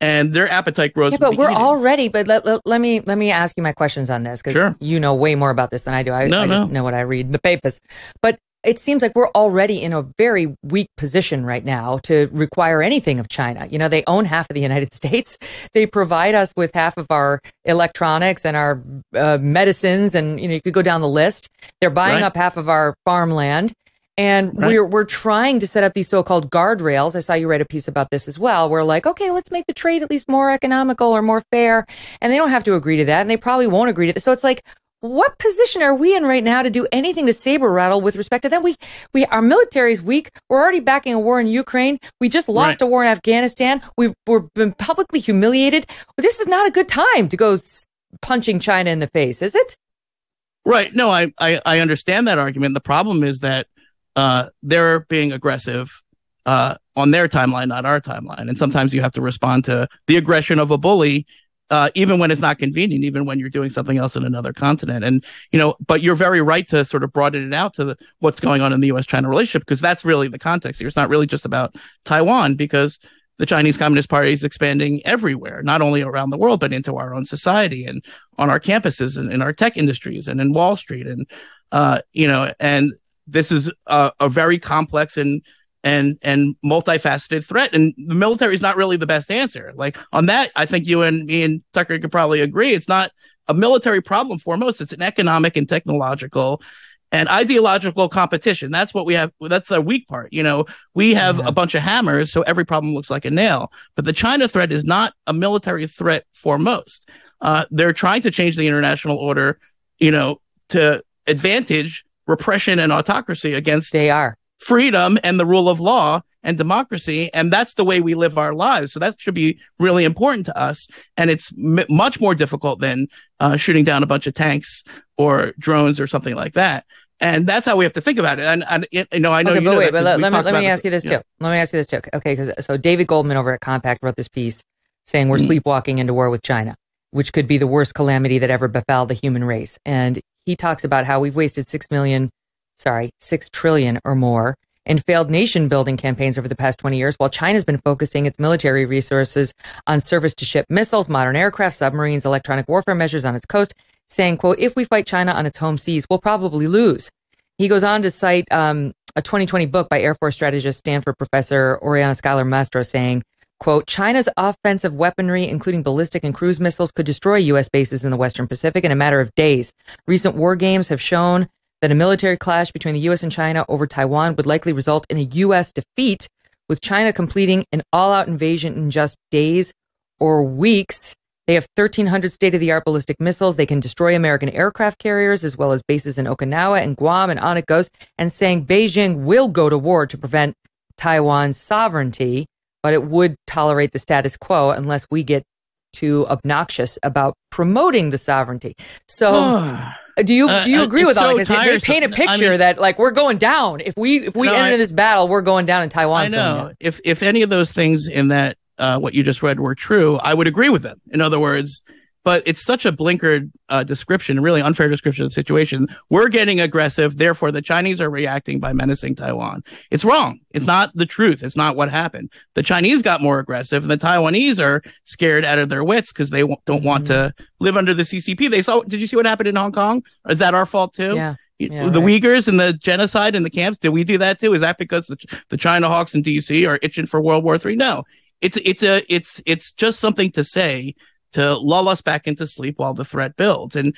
and their appetite grows. Yeah, but we're already. But let me ask you my questions on this, because you know way more about this than I do. I just know what I read in the papers. But it seems like we're already in a very weak position right now to require anything of China. They own half of the United States. They provide us with half of our electronics and our medicines. And, you could go down the list. They're buying up half of our farmland. And we're trying to set up these so-called guardrails. I saw you write a piece about this as well. We're like, okay, let's make the trade at least more economical or more fair. And they don't have to agree to that. And they probably won't agree to this. So it's like, what position are we in right now to do anything to saber rattle with respect to them? Our military is weak. We're already backing a war in Ukraine. We just lost a war in Afghanistan. We've been publicly humiliated. This is not a good time to go punching China in the face, is it? Right. No, I understand that argument. The problem is that they're being aggressive on their timeline, not our timeline. And sometimes you have to respond to the aggression of a bully, even when it's not convenient, even when you're doing something else in another continent. And, but you're very right to sort of broaden it out to what's going on in the U.S.-China relationship, because that's really the context here. It's not really just about Taiwan, because the Chinese Communist Party is expanding everywhere, not only around the world, but into our own society and on our campuses and in our tech industries and in Wall Street. And, and this is a very complex and and multifaceted threat. And the military is not really the best answer. Like on that, I think you and me and Tucker could probably agree. It's not a military problem foremost. It's an economic and technological and ideological competition. That's what we have. That's the weak part. We have a bunch of hammers, so every problem looks like a nail. But the China threat is not a military threat foremost. They're trying to change the international order, to advantage repression and autocracy against freedom and the rule of law and democracy. And that's the way we live our lives. So that should be really important to us. And it's much more difficult than shooting down a bunch of tanks or drones or something like that. And that's how we have to think about it. And I know. Okay, but wait, let me ask you this too. Let me ask you this too. Okay, so David Goldman over at Compact wrote this piece saying we're sleepwalking into war with China, which could be the worst calamity that ever befell the human race. And he talks about how we've wasted 6 trillion or more in failed nation building campaigns over the past 20 years, while China's been focusing its military resources on surface to ship missiles, modern aircraft, submarines, electronic warfare measures on its coast, saying, quote, if we fight China on its home seas, we'll probably lose. He goes on to cite a 2020 book by Air Force strategist Stanford professor Oriana Schuyler Mastro saying, quote, China's offensive weaponry, including ballistic and cruise missiles, could destroy U.S. bases in the Western Pacific in a matter of days. Recent war games have shown that a military clash between the U.S. and China over Taiwan would likely result in a U.S. defeat, with China completing an all-out invasion in just days or weeks. They have 1,300 state-of-the-art ballistic missiles. They can destroy American aircraft carriers as well as bases in Okinawa and Guam, and on it goes, and saying Beijing will go to war to prevent Taiwan's sovereignty, but it would tolerate the status quo unless we get too obnoxious about promoting the sovereignty. So do you agree with all this? They paint a picture that like we're going down. If we enter this battle, we're going down and Taiwan's going down. If any of those things in that what you just read were true, I would agree with them. In other words, but it's such a blinkered description, really unfair description of the situation. We're getting aggressive, therefore the Chinese are reacting by menacing Taiwan. It's wrong. It's not the truth. It's not what happened. The Chinese got more aggressive, and the Taiwanese are scared out of their wits because they don't want to live under the CCP. Did you see what happened in Hong Kong? Or is that our fault too? Yeah. The Uyghurs and the genocide in the camps. Did we do that too? Is that because the China hawks in DC are itching for World War III? No. It's just something to say to lull us back into sleep while the threat builds. And,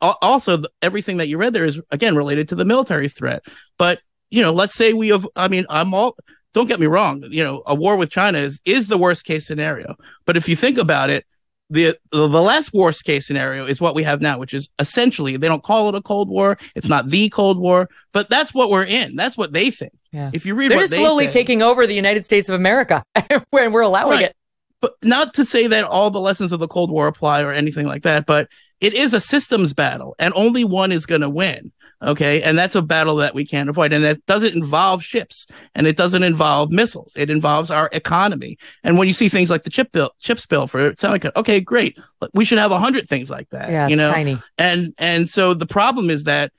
also everything that you read there is, again, related to the military threat. But, let's say don't get me wrong, a war with China is the worst case scenario. But if you think about it, the less worst case scenario is what we have now, which is essentially, they don't call it a Cold War. It's not the Cold War, but that's what we're in. That's what they think. Yeah. If you read They're what just slowly taking over the United States of America when we're allowing it. But not to say that all the lessons of the Cold War apply or anything like that, but it is a systems battle and only one is going to win. Okay. And that's a battle that we can't avoid. And that doesn't involve ships and it doesn't involve missiles. It involves our economy. And when you see things like the chips bill for semiconductors, okay, great. We should have 100 things like that. Yeah, it's tiny. And so the problem is that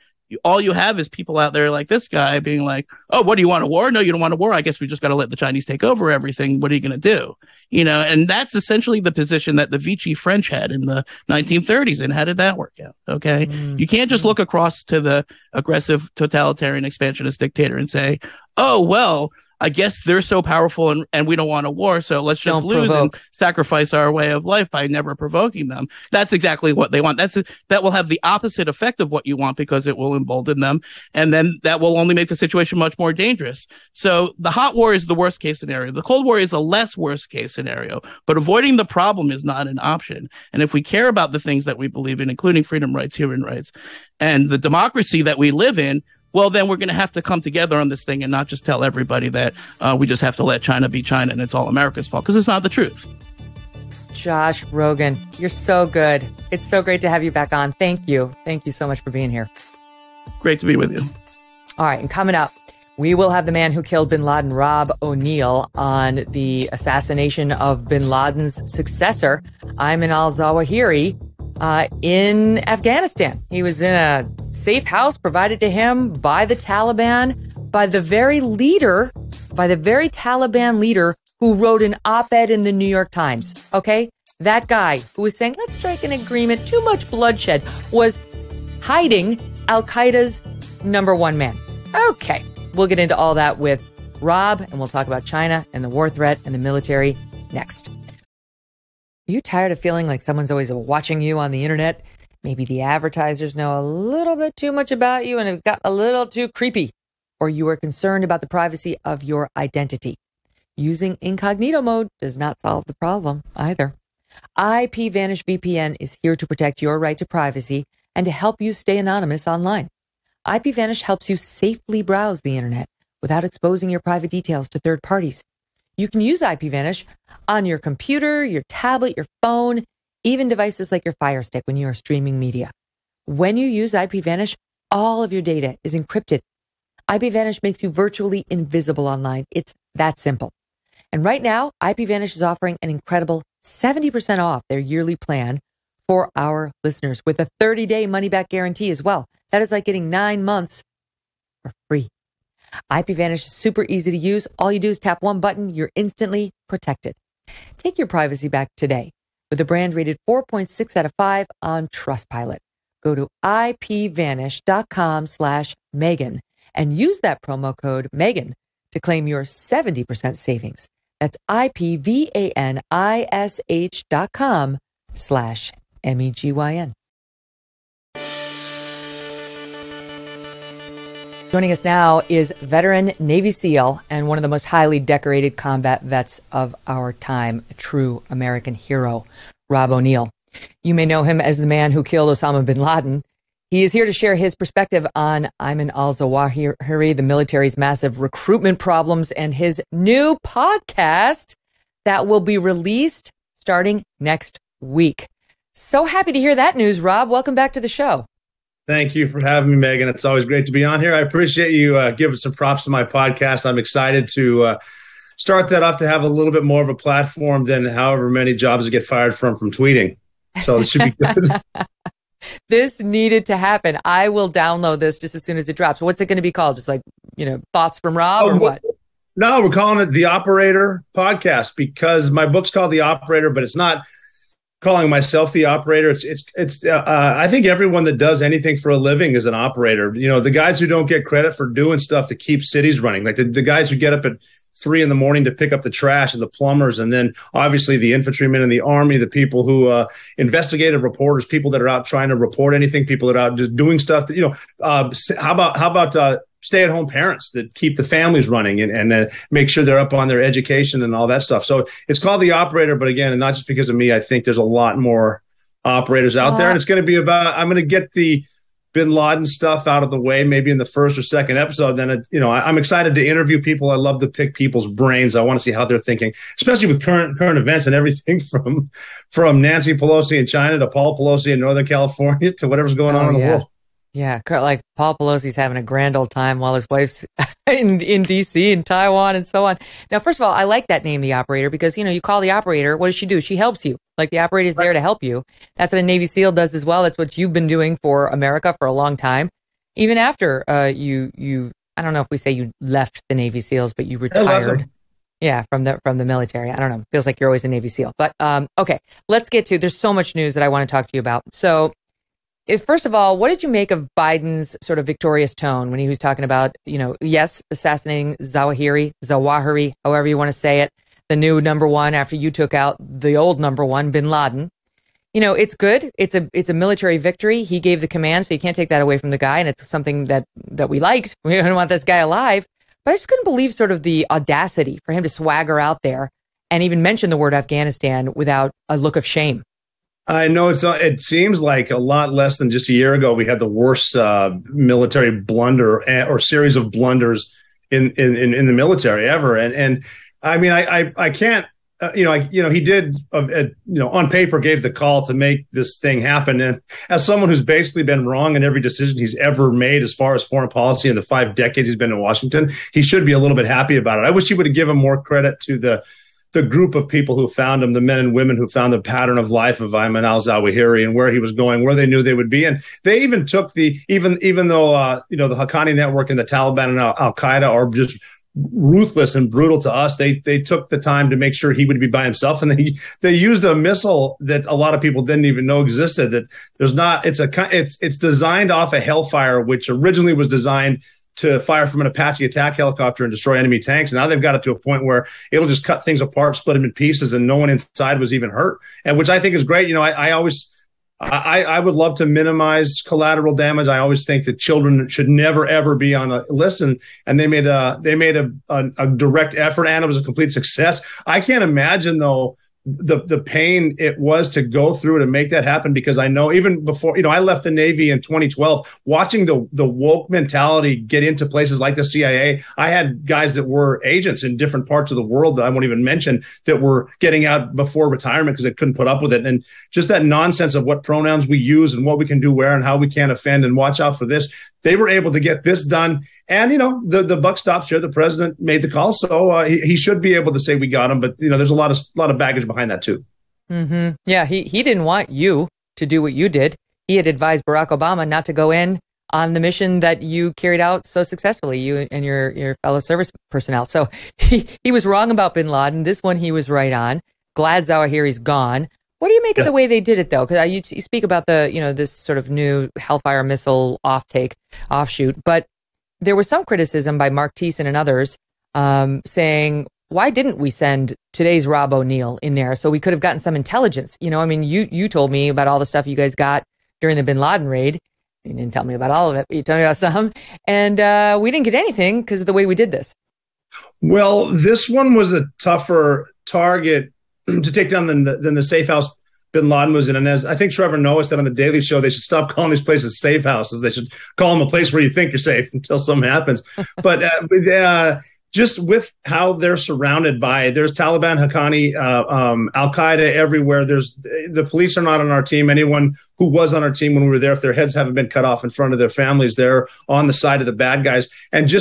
all you have is people out there like this guy being like, oh, what do you want, a war? No, you don't want a war. I guess we just got to let the Chinese take over everything. What are you going to do? And that's essentially the position that the Vichy French had in the 1930s. And how did that work out? Okay. You can't just look across to the aggressive totalitarian expansionist dictator and say, oh, well, I guess they're so powerful and we don't want a war, so let's just lose and sacrifice our way of life by never provoking them. That's exactly what they want. That will have the opposite effect of what you want because it will embolden them, and then that will only make the situation much more dangerous. So the hot war is the worst case scenario. The Cold War is a less worst case scenario, but avoiding the problem is not an option. And if we care about the things that we believe in, including freedom rights, human rights, and the democracy that we live in, well, then we're going to have to come together on this thing and not just tell everybody that we just have to let China be China and it's all America's fault, because it's not the truth. Josh Rogin, you're so good. It's so great to have you back on. Thank you. Thank you so much for being here. Great to be with you. All right. And coming up, we will have the man who killed bin Laden, Rob O'Neill, on the assassination of bin Laden's successor, Ayman al-Zawahiri, in Afghanistan. He was in a safe house provided to him by the Taliban, by the very Taliban leader who wrote an op-ed in the New York Times. Okay? That guy who was saying, let's strike an agreement, too much bloodshed, was hiding Al-Qaeda's number one man. Okay. We'll get into all that with Rob, and we'll talk about China and the war threat and the military next. Are you tired of feeling like someone's always watching you on the internet? Maybe the advertisers know a little bit too much about you and have got a little too creepy. Or you are concerned about the privacy of your identity. Using incognito mode does not solve the problem either. IPVanish VPN is here to protect your right to privacy and to help you stay anonymous online. IPVanish helps you safely browse the internet without exposing your private details to third parties. You can use IPVanish on your computer, your tablet, your phone, even devices like your Fire Stick when you are streaming media. When you use IPVanish, all of your data is encrypted. IPVanish makes you virtually invisible online. It's that simple. And right now, IPVanish is offering an incredible 70% off their yearly plan for our listeners with a 30-day money-back guarantee as well. That is like getting 9 months for free. IPVanish is super easy to use. All you do is tap one button. You're instantly protected. Take your privacy back today with a brand rated 4.6 out of 5 on Trustpilot. Go to ipvanish.com/Megyn and use that promo code Megyn to claim your 70% savings. That's ipvanish.com/MEGYN. Joining us now is veteran Navy SEAL and one of the most highly decorated combat vets of our time, a true American hero, Rob O'Neill. You may know him as the man who killed Osama bin Laden. He is here to share his perspective on Ayman al-Zawahiri, the military's massive recruitment problems, and his new podcast that will be released starting next week. So happy to hear that news, Rob. Welcome back to the show. Thank you for having me, Megyn. It's always great to be on here. I appreciate you giving some props to my podcast. I'm excited to start that off to have a little bit more of a platform than however many jobs I get fired from tweeting. So it should be good. This needed to happen. I will download this just as soon as it drops. What's it going to be called? Just like, thoughts from Rob or what? No, we're calling it The Operator Podcast because my book's called The Operator, but it's not calling myself the operator. I think everyone that does anything for a living is an operator. The guys who don't get credit for doing stuff that keeps cities running, like the guys who get up at 3 a.m. to pick up the trash, and the plumbers, and then obviously the infantrymen in the army, the people who investigative reporters, people that are out trying to report anything, people that are out just doing stuff that, how about stay-at-home parents that keep the families running and make sure they're up on their education and all that stuff. So it's called The Operator, but again, and not just because of me, I think there's a lot more operators out there, and it's going to be about, I'm going to get the bin Laden stuff out of the way, maybe in the first or second episode. Then, I'm excited to interview people. I love to pick people's brains. I want to see how they're thinking, especially with current events and everything from Nancy Pelosi in China to Paul Pelosi in Northern California to whatever's going on in the world. Yeah, like Paul Pelosi's having a grand old time while his wife's in D.C. and Taiwan and so on. Now, first of all, I like that name, The Operator, because, you call the operator. What does she do? She helps you. Like, the operator is there to help you. That's what a Navy SEAL does as well. That's what you've been doing for America for a long time. Even after you I don't know if we say you left the Navy SEALs, but you retired. Yeah, from the military. I don't know. Feels like you're always a Navy SEAL. But okay, let's get to. There's so much news that I want to talk to you about. So, first of all, what did you make of Biden's sort of victorious tone when he was talking about, yes, assassinating Zawahiri, however you want to say it, the new number one after you took out the old number one, bin Laden. It's good. It's a military victory. He gave the command, so you can't take that away from the guy. And it's something that we liked. We don't want this guy alive. But I just couldn't believe sort of the audacity for him to swagger out there and even mention the word Afghanistan without a look of shame. I know it seems like a lot less than just a year ago. We had the worst military blunder or series of blunders in the military ever. And I mean, I can't, he did, on paper gave the call to make this thing happen. And as someone who's basically been wrong in every decision he's ever made as far as foreign policy in the 5 decades he's been in Washington, he should be a little bit happy about it. I wish he would have given more credit to the group of people who found him, the men and women who found the pattern of life of Ayman al-Zawahiri and where he was going, where they knew they would be. And they even took even though, the Haqqani network and the Taliban and al-Qaeda are just ruthless and brutal to us, they took the time to make sure he would be by himself. And they used a missile that a lot of people didn't even know existed, that it's designed off a Hellfire, which originally was designed to fire from an Apache attack helicopter and destroy enemy tanks. And now they've got it to a point where it'll just cut things apart, split them in pieces, and no one inside was even hurt. And which I think is great. I would love to minimize collateral damage. I always think that children should never ever be on a list, and they made a direct effort, and it was a complete success. I can't imagine though the pain it was to go through to make that happen, because I know even before, I left the Navy in 2012, watching the woke mentality get into places like the CIA. I had guys that were agents in different parts of the world that I won't even mention that were getting out before retirement because they couldn't put up with it. And just that nonsense of what pronouns we use and what we can do where and how we can't offend and watch out for this. They were able to get this done. And, the buck stops here. The president made the call. So he should be able to say we got him. But, there's a lot of baggage behind that, too. Mm-hmm. Yeah, he didn't want you to do what you did. He had advised Barack Obama not to go in on the mission that you carried out so successfully, you and your fellow service personnel. So he was wrong about bin Laden. This one he was right on. Glad Zawahiri's gone. What do you make of the way they did it, though? Because you speak about this sort of new Hellfire missile offshoot, but there was some criticism by Mark Thiessen and others saying, why didn't we send today's Rob O'Neill in there so we could have gotten some intelligence? You told me about all the stuff you guys got during the bin Laden raid. You didn't tell me about all of it, but you told me about some. And we didn't get anything because of the way we did this. Well, this one was a tougher target to take down than the safe house bin Laden was in. And as I think Trevor Noah said on the Daily Show, they should stop calling these places safe houses. They should call them a place where you think you're safe until something happens. But just with how they're surrounded by, there's Taliban, Haqqani, al-Qaeda everywhere. The police are not on our team. Anyone who was on our team when we were there, if their heads haven't been cut off in front of their families, they're on the side of the bad guys. And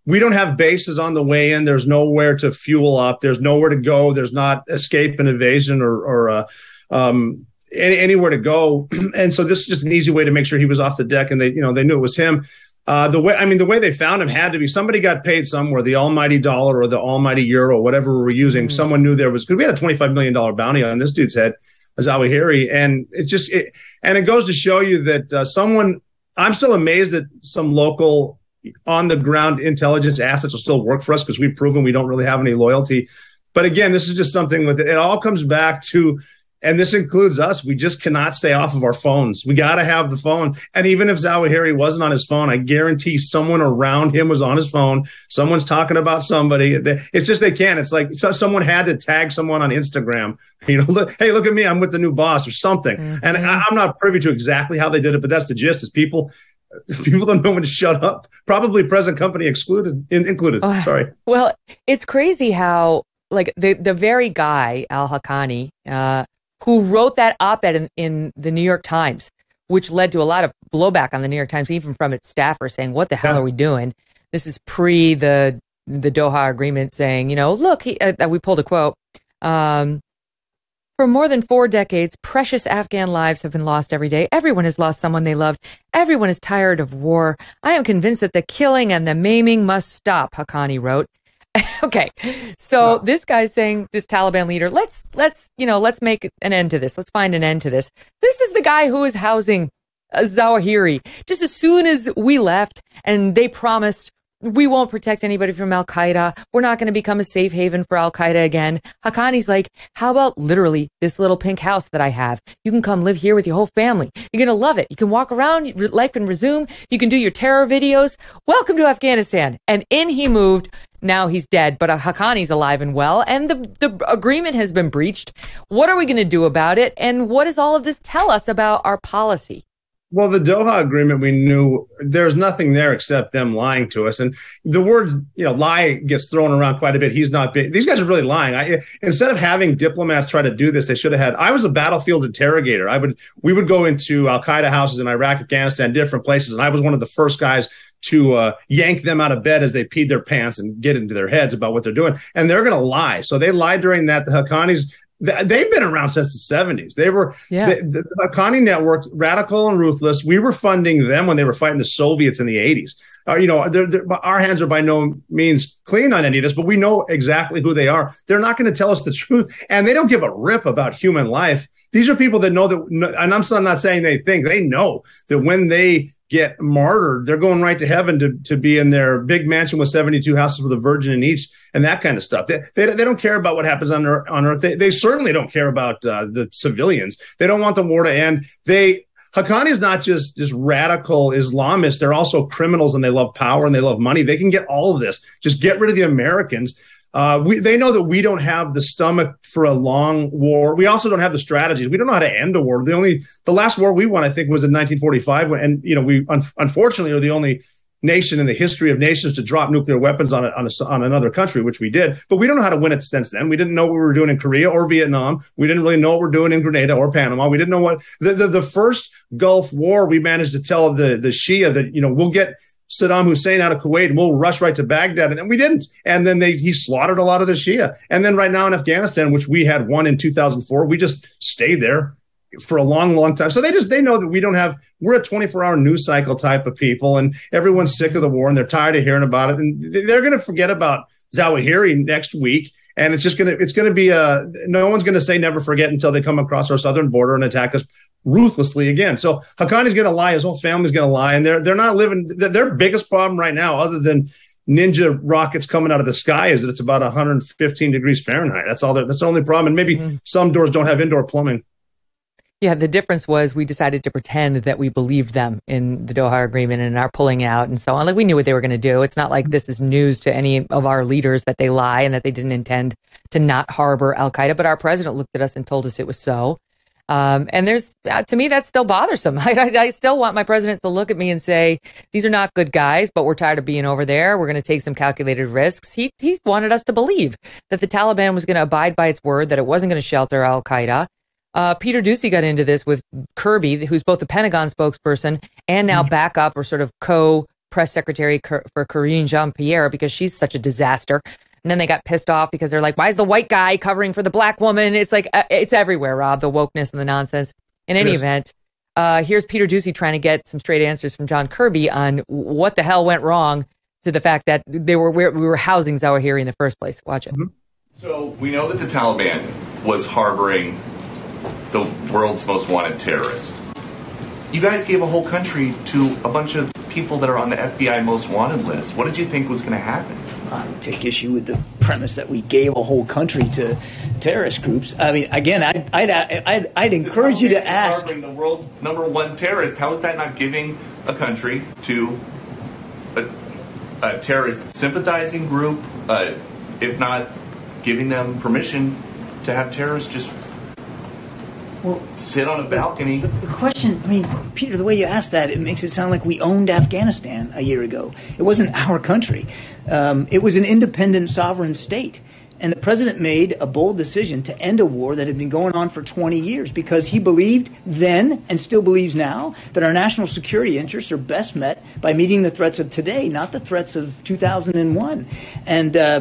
we don't have bases on the way in. There's nowhere to fuel up. There's nowhere to go. There's not escape and evasion or anywhere to go. And so this is just an easy way to make sure he was off the deck, and they knew it was him. The way they found him had to be somebody got paid somewhere, the almighty dollar or the almighty euro, whatever we were using. Someone knew there was, because we had a $25 million bounty on this dude's head, al-Zawahiri. And it goes to show you that I'm still amazed that some local on the ground intelligence assets will still work for us, because we've proven we don't really have any loyalty. But again, this is just something with it all comes back to, and this includes us, we just cannot stay off of our phones. We got to have the phone. And even if Zawahiri wasn't on his phone, I guarantee someone around him was on his phone. Someone's talking about somebody. It's just they can't. It's like someone had to tag someone on Instagram. Look, hey, look at me. I'm with the new boss or something. Mm-hmm. And I'm not privy to exactly how they did it, but that's the gist, is people don't know when to shut up. Probably present company included. Sorry. Well, it's crazy how the very guy, al-Haqqani, who wrote that op-ed in the New York Times, which led to a lot of blowback on the New York Times, even from its staffers saying, what the hell are we doing? This is pre the Doha agreement, saying, look, we pulled a quote. For more than 4 decades, precious Afghan lives have been lost every day. Everyone has lost someone they loved. Everyone is tired of war. I am convinced that the killing and the maiming must stop, Haqqani wrote. Okay, so this guy's saying, this Taliban leader, let's make an end to this. Let's find an end to this. This is the guy who is housing Zawahiri. Just as soon as we left and they promised we won't protect anybody from al-Qaeda, we're not going to become a safe haven for al-Qaeda again. Haqqani's like, how about literally this little pink house that I have? You can come live here with your whole family. You're going to love it. You can walk around, life can resume. You can do your terror videos. Welcome to Afghanistan. And in he moved. Now he's dead, but Haqqani's alive and well, and the agreement has been breached. What are we going to do about it? And what does all of this tell us about our policy? Well, the Doha agreement, we knew there's nothing there except them lying to us. And the word, lie gets thrown around quite a bit. These guys are really lying. Instead of having diplomats try to do this, they should have had, I was a battlefield interrogator. We would go into al-Qaeda houses in Iraq, Afghanistan, different places. And I was one of the first guys to yank them out of bed as they peed their pants and get into their heads about what they're doing. And they're going to lie. So they lied during that. The Haqqanis, they've been around since the 70s. They were the Haqqani network, radical and ruthless. We were funding them when they were fighting the Soviets in the 80s. Our hands are by no means clean on any of this, but we know exactly who they are. They're not going to tell us the truth, and they don't give a rip about human life. These are people that know that, and I'm not saying they think, they know that when they get martyred. They're going right to heaven to be in their big mansion with 72 houses with a virgin in each and that kind of stuff. They don't care about what happens on Earth. They certainly don't care about the civilians. They don't want the war to end. Haqqani is not just radical Islamists. They're also criminals, and they love power and they love money. They can get all of this. Just get rid of the Americans. They know that we don't have the stomach for a long war. We also don't have the strategies. We don't know how to end a war. The last war we won, I think, was in 1945, and we unfortunately are the only nation in the history of nations to drop nuclear weapons on another country, which we did. But we don't know how to win it since then. We didn't know what we were doing in Korea or Vietnam. We didn't really know what we're doing in Grenada or Panama. We didn't know what the first Gulf War. We managed to tell the Shia that we'll get Saddam Hussein out of Kuwait and we'll rush right to Baghdad. And then we didn't. And then he slaughtered a lot of the Shia. And then right now in Afghanistan, which we had won in 2004, we just stayed there for a long, long time. So they know that we're a 24-hour news cycle type of people, and everyone's sick of the war and they're tired of hearing about it. And they're going to forget about Zawahiri next week. And it's going to be no one's going to say never forget until they come across our southern border and attack us ruthlessly again. So Haqqani's going to lie. His whole family's going to lie. And they're not living. Their biggest problem right now, other than ninja rockets coming out of the sky, is that it's about 115 degrees Fahrenheit. That's the only problem. And maybe some doors don't have indoor plumbing. Yeah, the difference was we decided to pretend that we believed them in the Doha Agreement and are pulling out and so on. Like, we knew what they were going to do. It's not like this is news to any of our leaders that they lie and that they didn't intend to not harbor al-Qaeda. But our president looked at us and told us it was so. And there's, to me, that's still bothersome. I still want my president to look at me and say, these are not good guys, but we're tired of being over there. We're going to take some calculated risks. He wanted us to believe that the Taliban was going to abide by its word, that it wasn't going to shelter al-Qaeda. Peter Doocy got into this with Kirby, who's both the Pentagon spokesperson and now backup or sort of co-press secretary for Karine Jean-Pierre, because she's such a disaster. And then they got pissed off because they're like, why is the white guy covering for the black woman? It's like, it's everywhere, Rob, the wokeness and the nonsense. In any event, here's Peter Doocy trying to get some straight answers from John Kirby on what the hell went wrong to the fact that we were housing Zawahiri in the first place. Watch it. So we know that the Taliban was harboring the world's most wanted terrorist. You guys gave a whole country to a bunch of people that are on the FBI most wanted list. What did you think was going to happen? I would take issue with the premise that we gave a whole country to terrorist groups. I mean, again, I'd encourage you to ask. Harboring the world's #1 terrorist. How is that not giving a country to a terrorist sympathizing group? If not giving them permission to have terrorists just sit on a balcony. The question, I mean, Peter, the way you asked that, it makes it sound like we owned Afghanistan a year ago. It wasn't our country. It was an independent sovereign state. And the president made a bold decision to end a war that had been going on for 20 years because he believed then, and still believes now, that our national security interests are best met by meeting the threats of today, not the threats of 2001. And I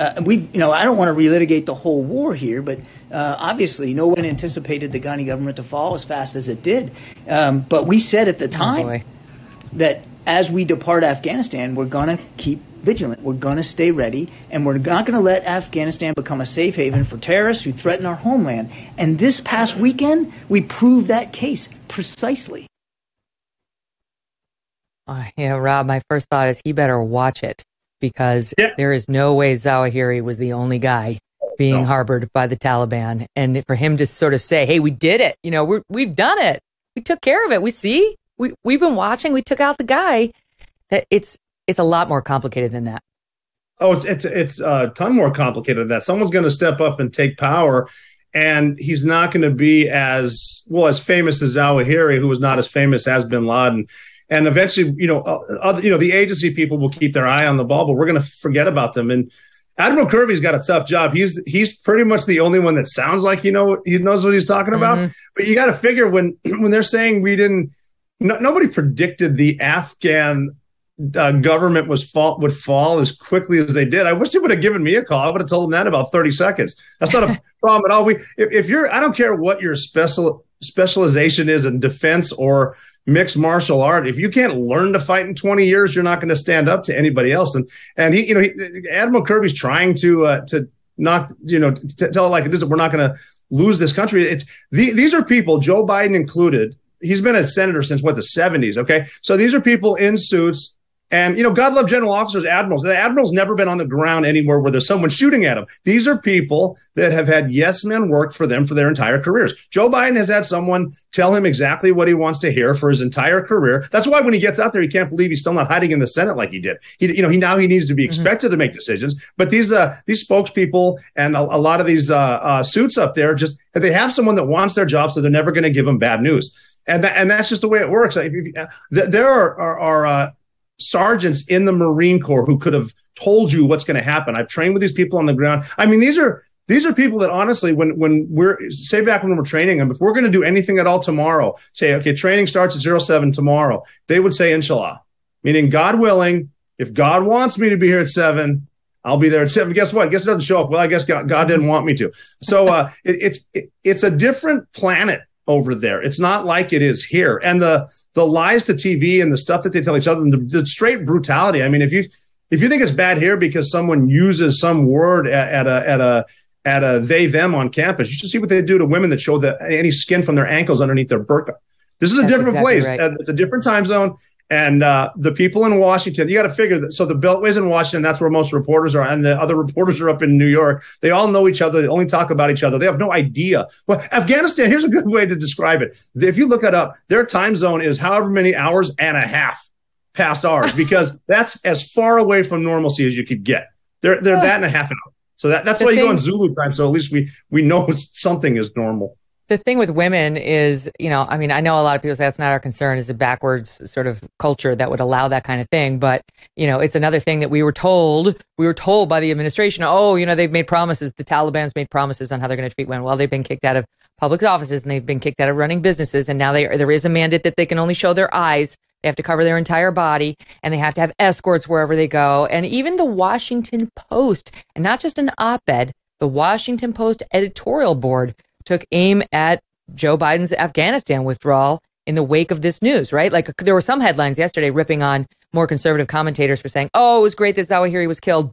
don't want to relitigate the whole war here, but obviously no one anticipated the Ghani government to fall as fast as it did. But we said at the time that as we depart Afghanistan, we're going to keep vigilant. We're going to stay ready, and we're not going to let Afghanistan become a safe haven for terrorists who threaten our homeland. And this past weekend, we proved that case precisely. Rob, my first thought is he better watch it, because there is no way Zawahiri was the only guy being harbored by the Taliban. And for him to sort of say, hey, we did it. We've done it. We took care of it. We've been watching. We took out the guy. That it's a lot more complicated than that. Oh, it's a ton more complicated than that. Someone's going to step up and take power, and he's not going to be as famous as Zawahiri, who was not as famous as bin Laden. And eventually, the agency people will keep their eye on the ball, but we're going to forget about them. And Admiral Kirby's got a tough job. He's pretty much the only one that sounds like he knows what he's talking about. But you got to figure when they're saying nobody predicted the Afghan government would fall as quickly as they did. I wish they would have given me a call. I would have told them that in about 30 seconds. That's not a problem at all. I don't care what your specialization is in defense or mixed martial art. If you can't learn to fight in 20 years, you're not going to stand up to anybody else. And Admiral Kirby's trying to not, to tell it like it is, that we're not going to lose this country. These are people, Joe Biden included, he's been a senator since the 70s. Okay. So these are people in suits. And, God love general officers, admirals. The admiral's never been on the ground anywhere where there's someone shooting at them. These are people that have had yes men work for them for their entire careers. Joe Biden has had someone tell him exactly what he wants to hear for his entire career. That's why when he gets out there, he can't believe he's still not hiding in the Senate like he did. He needs to be expected to make decisions. But these spokespeople and a lot of these suits up there, just they have someone that wants their job, so they're never going to give them bad news. And that's just the way it works. There are sergeants in the Marine Corps who could have told you what's going to happen. I've trained with these people on the ground. I mean, these are people that honestly, when we're back when we're training them, if we're going to do anything at all tomorrow, say, okay, training starts at 07 tomorrow, they would say, Inshallah, meaning God willing, if God wants me to be here at 7, I'll be there at 7. Guess what? Guess it doesn't show up. Well, I guess God didn't want me to. So it's a different planet over there. It's not like it is here. And the lies to TV and the stuff that they tell each other, and the straight brutality. I mean, if you think it's bad here because someone uses some word at a they them on campus, you should see what they do to women that show any skin from their ankles underneath their burqa. This is a different place. Right. It's a different time zone. And the people in Washington, you got to figure that. So the Beltway's in Washington, that's where most reporters are. And the other reporters are up in New York. They all know each other. They only talk about each other. They have no idea. Well, Afghanistan, here's a good way to describe it. If you look it up, their time zone is however many hours and a half past ours, because that's as far away from normalcy as you could get. They're that and a half an hour. So that's why you go on Zulu time. So at least we know something is normal. The thing with women is, I know a lot of people say that's not our concern, is a backwards sort of culture that would allow that kind of thing. But, it's another thing that we were told by the administration, they've made promises. The Taliban's made promises on how they're going to treat women. Well, they've been kicked out of public offices and they've been kicked out of running businesses. And now there is a mandate that they can only show their eyes. They have to cover their entire body, and they have to have escorts wherever they go. And even the Washington Post, and not just an op-ed, the Washington Post editorial board took aim at Joe Biden's Afghanistan withdrawal in the wake of this news, right? Like there were some headlines yesterday ripping on more conservative commentators for saying, it was great that Zawahiri was killed,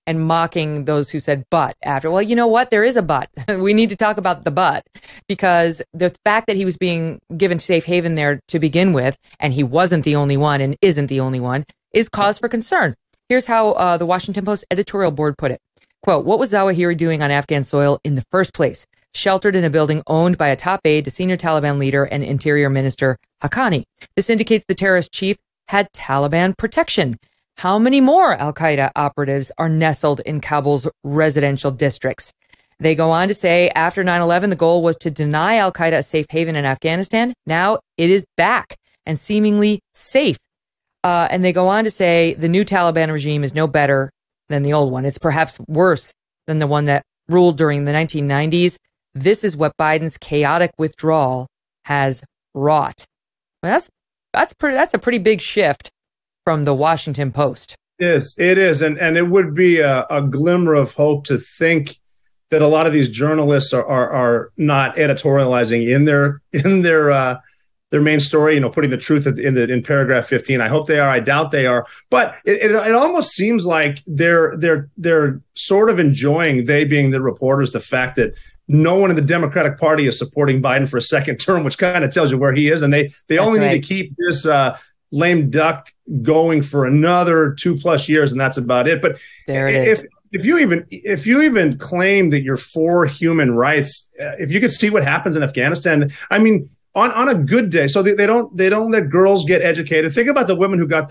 and mocking those who said but after. Well, you know what? There is a but. We need to talk about the but, because the fact that he was being given safe haven there to begin with, and he wasn't the only one and isn't the only one, is cause for concern. Here's how the Washington Post editorial board put it. Quote, what was Zawahiri doing on Afghan soil in the first place? Sheltered in a building owned by a top aide to senior Taliban leader and Interior Minister Haqqani. This indicates the terrorist chief had Taliban protection. How many more al-Qaeda operatives are nestled in Kabul's residential districts? They go on to say, after 9/11, the goal was to deny al-Qaeda a safe haven in Afghanistan. Now it is back and seemingly safe. And they go on to say, the new Taliban regime is no better than the old one. It's perhaps worse than the one that ruled during the 1990s. This is what Biden's chaotic withdrawal has wrought. Well, that's a pretty big shift from the Washington Post. It is. And it would be a glimmer of hope to think that a lot of these journalists are not editorializing in their main story, putting the truth in paragraph 15. I hope they are. I doubt they are. But it almost seems like they're sort of enjoying, they being the reporters, the fact that no one in the Democratic Party is supporting Biden for a second term, which kind of tells you where he is. And they only need to keep this lame duck going for another 2+ years, and that's about it. But there it is. If you even claim that you're for human rights, if you could see what happens in Afghanistan, I mean, on a good day, so they don't let girls get educated. Think about the women who got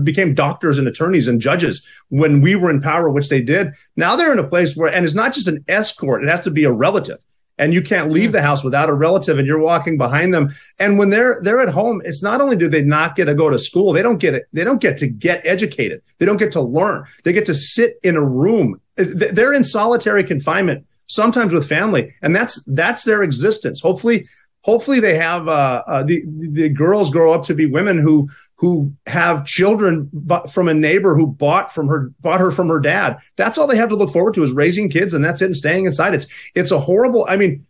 became doctors and attorneys and judges when we were in power, which they did. Now they're in a place where, and it's not just an escort; it has to be a relative, and you can't leave the house without a relative, and you're walking behind them. And when they're at home, it's not only do they not get to go to school, they don't get to get educated. They don't get to learn. They get to sit in a room. They're in solitary confinement, sometimes with family, and that's their existence. Hopefully they have the girls grow up to be women who have children from a neighbor who bought her from her dad. That's all they have to look forward to, is raising kids, and that's it, and staying inside. It's a horrible. I mean,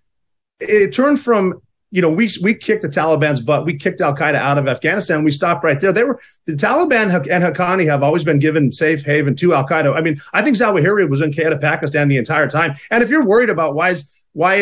it turned from, we kicked the Taliban's butt. We kicked al-Qaeda out of Afghanistan. We stopped right there. The Taliban and Haqqani have always been given safe haven to al-Qaeda. I mean, I think Zawahiri was in Qaeda, Pakistan the entire time. And if you're worried about why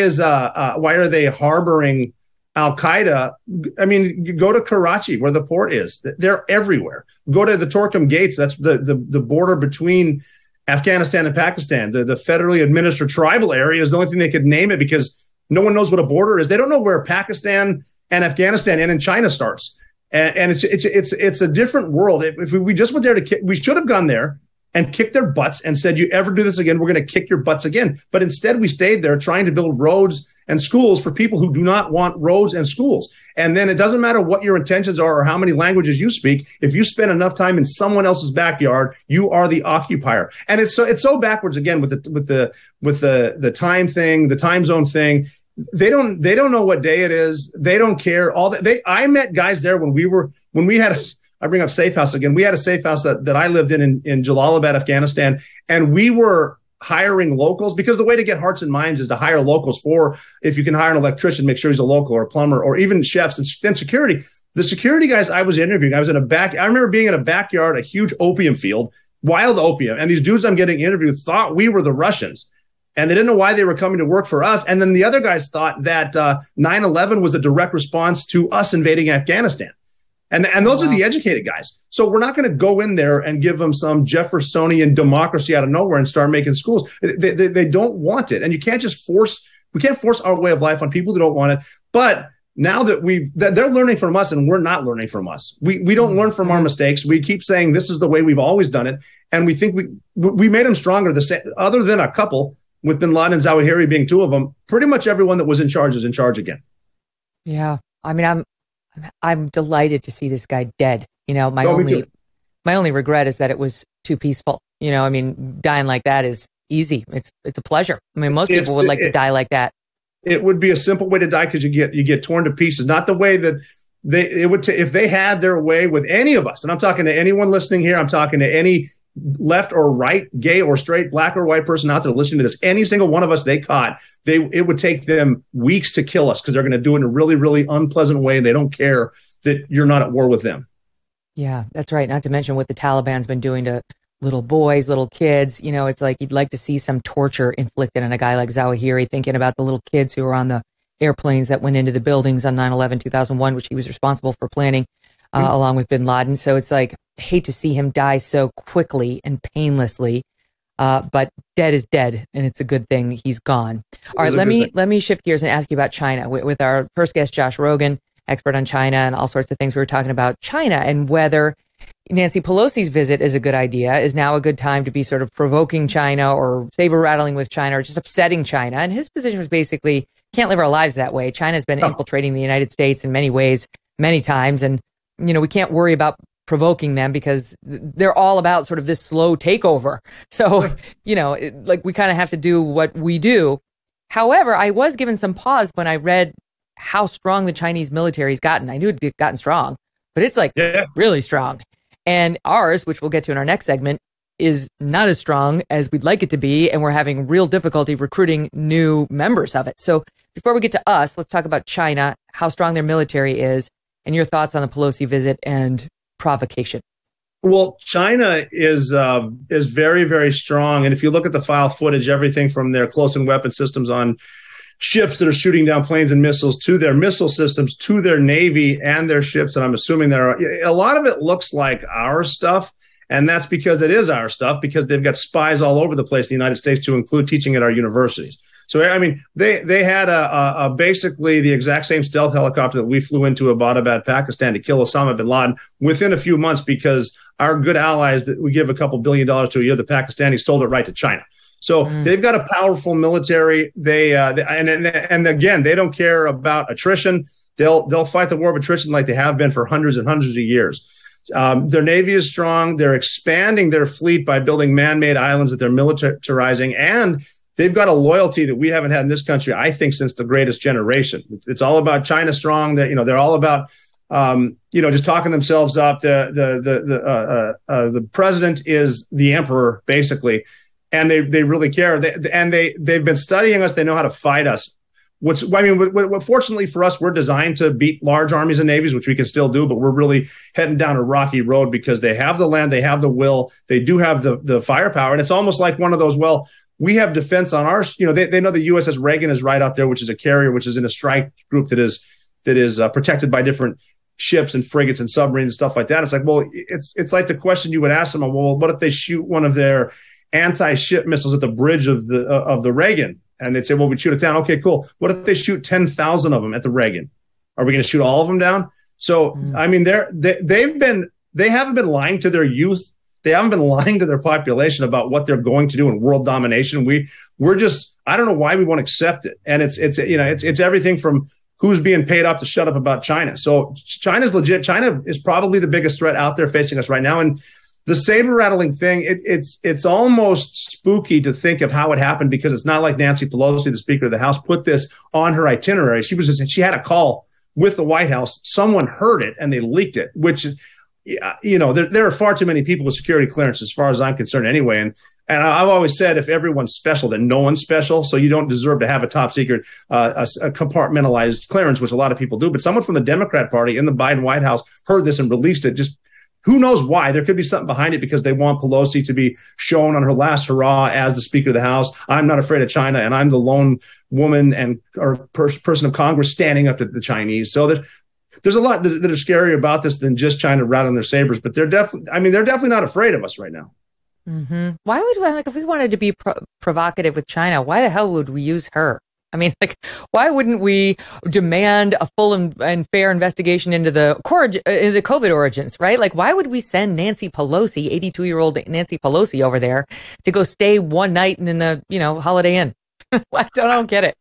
are they harboring Al-Qaeda, I mean, you go to Karachi, where the port is. They're everywhere. Go to the Torkham Gates. That's the border between Afghanistan and Pakistan. The federally administered tribal area is the only thing they could name it because no one knows what a border is. They don't know where Pakistan and Afghanistan and China starts. And it's a different world. If we just went there we should have gone there and kicked their butts and said, you ever do this again, we're going to kick your butts again. But instead, we stayed there trying to build roads and schools for people who do not want roads and schools. And then it doesn't matter what your intentions are or how many languages you speak. If you spend enough time in someone else's backyard, you are the occupier. And it's so backwards again with the time thing, the time zone thing. They don't know what day it is. They don't care. I met guys there I bring up Safe House again. We had a safe house that I lived in Jalalabad, Afghanistan, and we were hiring locals because the way to get hearts and minds is to hire locals. If you can hire an electrician, make sure he's a local or a plumber or even chefs and then security. The security guys I was interviewing, I remember being in a backyard, a huge opium field, wild opium, and these dudes I'm getting interviewed thought we were the Russians. And they didn't know why they were coming to work for us. And then the other guys thought that 9/11 was a direct response to us invading Afghanistan. And those are the educated guys. So we're not going to go in there and give them some Jeffersonian democracy out of nowhere and start making schools. They don't want it. And we can't force our way of life on people who don't want it. But now that they're learning from us and we're not learning from us. We don't learn from our mistakes. We keep saying this is the way we've always done it. And we think we made them stronger. Other than a couple, with bin Laden and Zawahiri being two of them, pretty much everyone that was in charge is in charge again. Yeah. I mean, I'm delighted to see this guy dead. My only regret is that it was too peaceful. I mean, dying like that is easy. It's a pleasure. I mean, most people would like to die like that. It would be a simple way to die because you get torn to pieces. Not the way that if they had their way with any of us. And I'm talking to anyone listening here. I'm talking to any left or right, gay or straight, black or white person out there listening to this. Any single one of us they caught, it would take them weeks to kill us because they're going to do it in a really, really unpleasant way. And they don't care that you're not at war with them. Yeah, that's right. Not to mention what the Taliban's been doing to little boys, little kids. It's like you'd like to see some torture inflicted on a guy like Zawahiri, thinking about the little kids who were on the airplanes that went into the buildings on 9/11/2001, which he was responsible for planning. Along with bin Laden. So it's like, hate to see him die so quickly and painlessly, but dead is dead, and it's a good thing he's gone. All right, let me shift gears and ask you about China. With our first guest, Josh Rogin, expert on China and all sorts of things, we were talking about China and whether Nancy Pelosi's visit is a good idea. Is now a good time to be sort of provoking China or saber rattling with China or just upsetting China? And his position was basically, can't live our lives that way. China's been infiltrating the United States in many ways, many times, and we can't worry about provoking them because they're all about sort of this slow takeover. So, we kind of have to do what we do. However, I was given some pause when I read how strong the Chinese military's gotten. I knew it had gotten strong, but it's really strong. And ours, which we'll get to in our next segment, is not as strong as we'd like it to be. And we're having real difficulty recruiting new members of it. So before we get to us, let's talk about China, how strong their military is, and your thoughts on the Pelosi visit and provocation. Well, China is very, very strong. And if you look at the file footage, everything from their close-in weapon systems on ships that are shooting down planes and missiles to their missile systems, to their Navy and their ships. And I'm assuming a lot of it looks like our stuff. And that's because it is our stuff, because they've got spies all over the place in the United States, to include teaching at our universities. So, I mean, they had a basically the exact same stealth helicopter that we flew into Abbottabad, Pakistan, to kill Osama bin Laden within a few months, because our good allies that we give a couple $2 billion to a year, the Pakistanis, sold it right to China. So they've got a powerful military. And again, they don't care about attrition. They'll fight the war of attrition like they have been for hundreds and hundreds of years. Their Navy is strong. They're expanding their fleet by building man-made islands that they're militarizing, and they've got a loyalty that we haven't had in this country, I think, since the greatest generation. It's all about China strong. That they're all about just talking themselves up. The president is the emperor, basically, and they really care. They've been studying us. They know how to fight us. Fortunately for us, we're designed to beat large armies and navies, which we can still do, but we're really heading down a rocky road because they have the land, they have the will, they do have the firepower, and it's almost like one of those, we have defense on our, they know the USS Reagan is right out there, which is a carrier, which is in a strike group that is that is protected by different ships and frigates and submarines and stuff like that. It's like, well, it's like the question you would ask them, well, what if they shoot one of their anti-ship missiles at the bridge of the Reagan? And they'd say, well, we'd shoot it down. Okay, cool. What if they shoot 10,000 of them at the Reagan? Are we going to shoot all of them down? So, I mean, they haven't been lying to their youth. They haven't been lying to their population about what they're going to do in world domination. We're just, I don't know why we won't accept it. And it's everything from who's being paid off to shut up about China. So China's legit. China is probably the biggest threat out there facing us right now. And the saber rattling thing, it's almost spooky to think of how it happened, because it's not like Nancy Pelosi, the Speaker of the House, put this on her itinerary. She had a call with the White House. Someone heard it and they leaked it, which is, there are far too many people with security clearance as far as I'm concerned anyway. And I've always said, if everyone's special, then no one's special. So you don't deserve to have a top secret, a compartmentalized clearance, which a lot of people do. But someone from the Democrat Party in the Biden White House heard this and released it. Just who knows why? There could be something behind it, because they want Pelosi to be shown on her last hurrah as the Speaker of the House. I'm not afraid of China, and I'm the lone woman or person of Congress standing up to the Chinese. So there's a lot that are scarier about this than just China rattling their sabers. But they're definitely not afraid of us right now. Mm-hmm. Why would if we wanted to be provocative with China, why the hell would we use her? I mean, why wouldn't we demand a full and fair investigation into the COVID origins, right? Like, why would we send Nancy Pelosi, 82-year-old Nancy Pelosi, over there to go stay one night in the, Holiday Inn? I don't get it.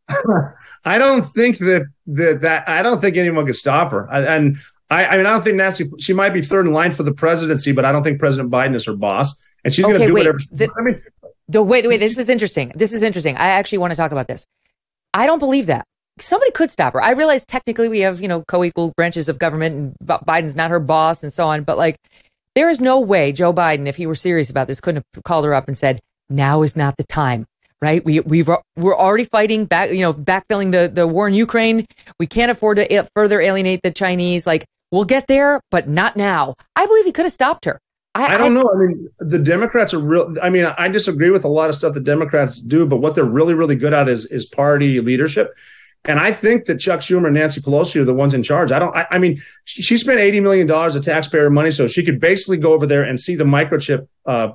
I don't think I don't think anyone could stop her. I don't think Nancy, she might be third in line for the presidency, but I don't think President Biden is her boss. And she's going to do whatever. Wait, this is interesting. I actually want to talk about this. I don't believe that. Somebody could stop her. I realize technically we have, co-equal branches of government, and Biden's not her boss and so on. But there is no way Joe Biden, if he were serious about this, couldn't have called her up and said, now is not the time. Right. We're already fighting back, backfilling the war in Ukraine. We can't afford to further alienate the Chinese. We'll get there, but not now. I believe he could have stopped her. I don't know. I mean, the Democrats are real. I mean, I disagree with a lot of stuff the Democrats do, but what they're really, really good at is party leadership. And I think that Chuck Schumer and Nancy Pelosi are the ones in charge. I mean, she spent $80 million of taxpayer money, so she could basically go over there and see the microchip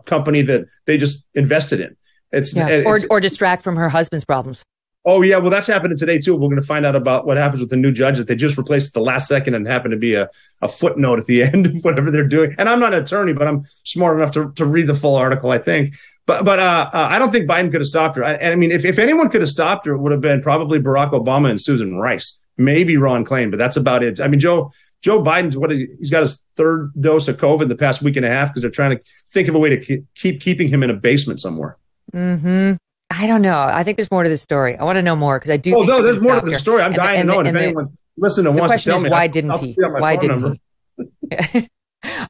company that they just invested in. Or distract from her husband's problems. Oh, yeah. Well, that's happening today, too. We're going to find out about what happens with the new judge that they just replaced at the last second and happened to be a footnote at the end of whatever they're doing. And I'm not an attorney, but I'm smart enough to read the full article, I think. But I don't think Biden could have stopped her. I mean, if anyone could have stopped her, it would have been probably Barack Obama and Susan Rice, maybe Ron Klain, but that's about it. I mean, Joe Biden's he's got his third dose of COVID the past week and a half because they're trying to think of a way to keep keeping him in a basement somewhere. Mm-hmm. I don't know. I think there's more to this story. I want to know more because I do. Oh, no, there's more to the story. I'm dying to know. And if anyone listening and wants to tell me, why didn't he? Why didn't he?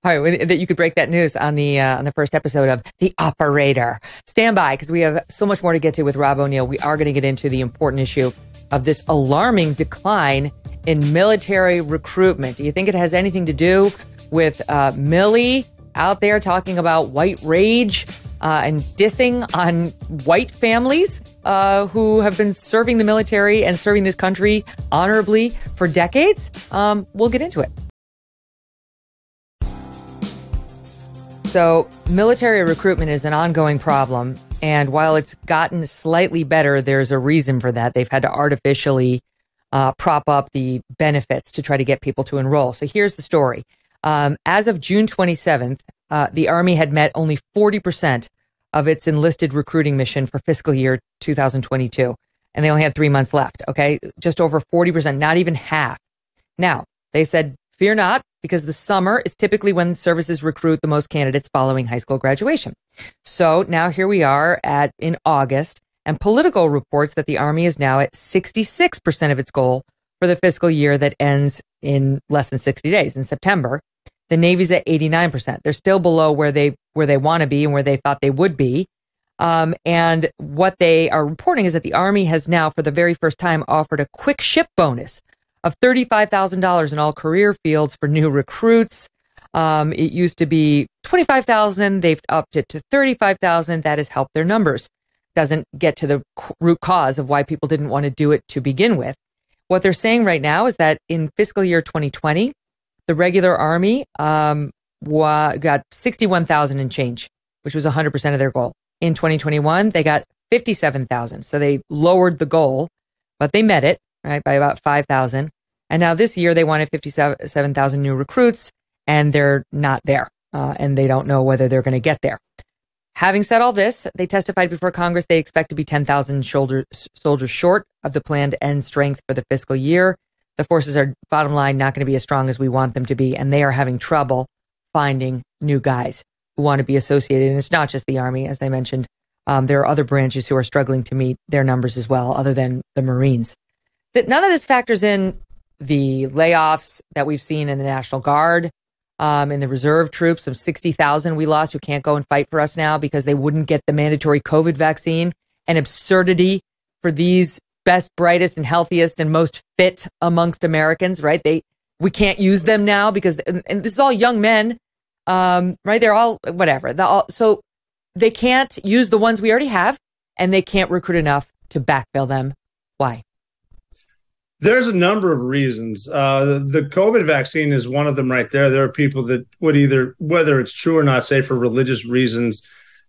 All right, that you could break that news on the first episode of The Operator. Stand by because we have so much more to get to with Rob O'Neill. We are going to get into the important issue of this alarming decline in military recruitment. Do you think it has anything to do with Millie out there talking about white rage and dissing on white families who have been serving the military and serving this country honorably for decades? We'll get into it. So military recruitment is an ongoing problem. And while it's gotten slightly better, there's a reason for that. They've had to artificially prop up the benefits to try to get people to enroll. So here's the story. As of June 27th, the Army had met only 40% of its enlisted recruiting mission for fiscal year 2022. And they only had 3 months left. Okay. Just over 40%, not even half. Now, they said, fear not, because the summer is typically when services recruit the most candidates following high school graduation. So now here we are in August, and Politico reports that the Army is now at 66% of its goal for the fiscal year that ends in less than 60 days in September. The Navy's at 89%. They're still below where they want to be and where they thought they would be. And what they are reporting is that the Army has now, for the very first time, offered a quick ship bonus of $35,000 in all career fields for new recruits. It used to be $25,000. They've upped it to $35,000. That has helped their numbers. Doesn't get to the root cause of why people didn't want to do it to begin with. what they're saying right now is that in fiscal year 2020, the regular Army got 61,000 and change, which was 100% of their goal. In 2021, they got 57,000. So they lowered the goal, but they met it, right, by about 5,000. And now this year they wanted 57,000 new recruits, and they're not there. And they don't know whether they're going to get there. Having said all this, they testified before Congress they expect to be 10,000 soldiers short of the planned end strength for the fiscal year. The forces are, bottom line, not going to be as strong as we want them to be, and they are having trouble finding new guys who want to be associated. And it's not just the Army, as I mentioned. There are other branches who are struggling to meet their numbers as well, other than the Marines. None of this factors in the layoffs that we've seen in the National Guard, in the reserve troops of 60,000 we lost who can't go and fight for us now because they wouldn't get the mandatory COVID vaccine. An absurdity for these best, brightest, and healthiest and most fit amongst Americans, right? We can't use them now because, and this is all young men, right? They're all whatever. So they can't use the ones we already have, and they can't recruit enough to backfill them. Why? There's a number of reasons. The COVID vaccine is one of them right there. There are people that would either, whether it's true or not, say for religious reasons,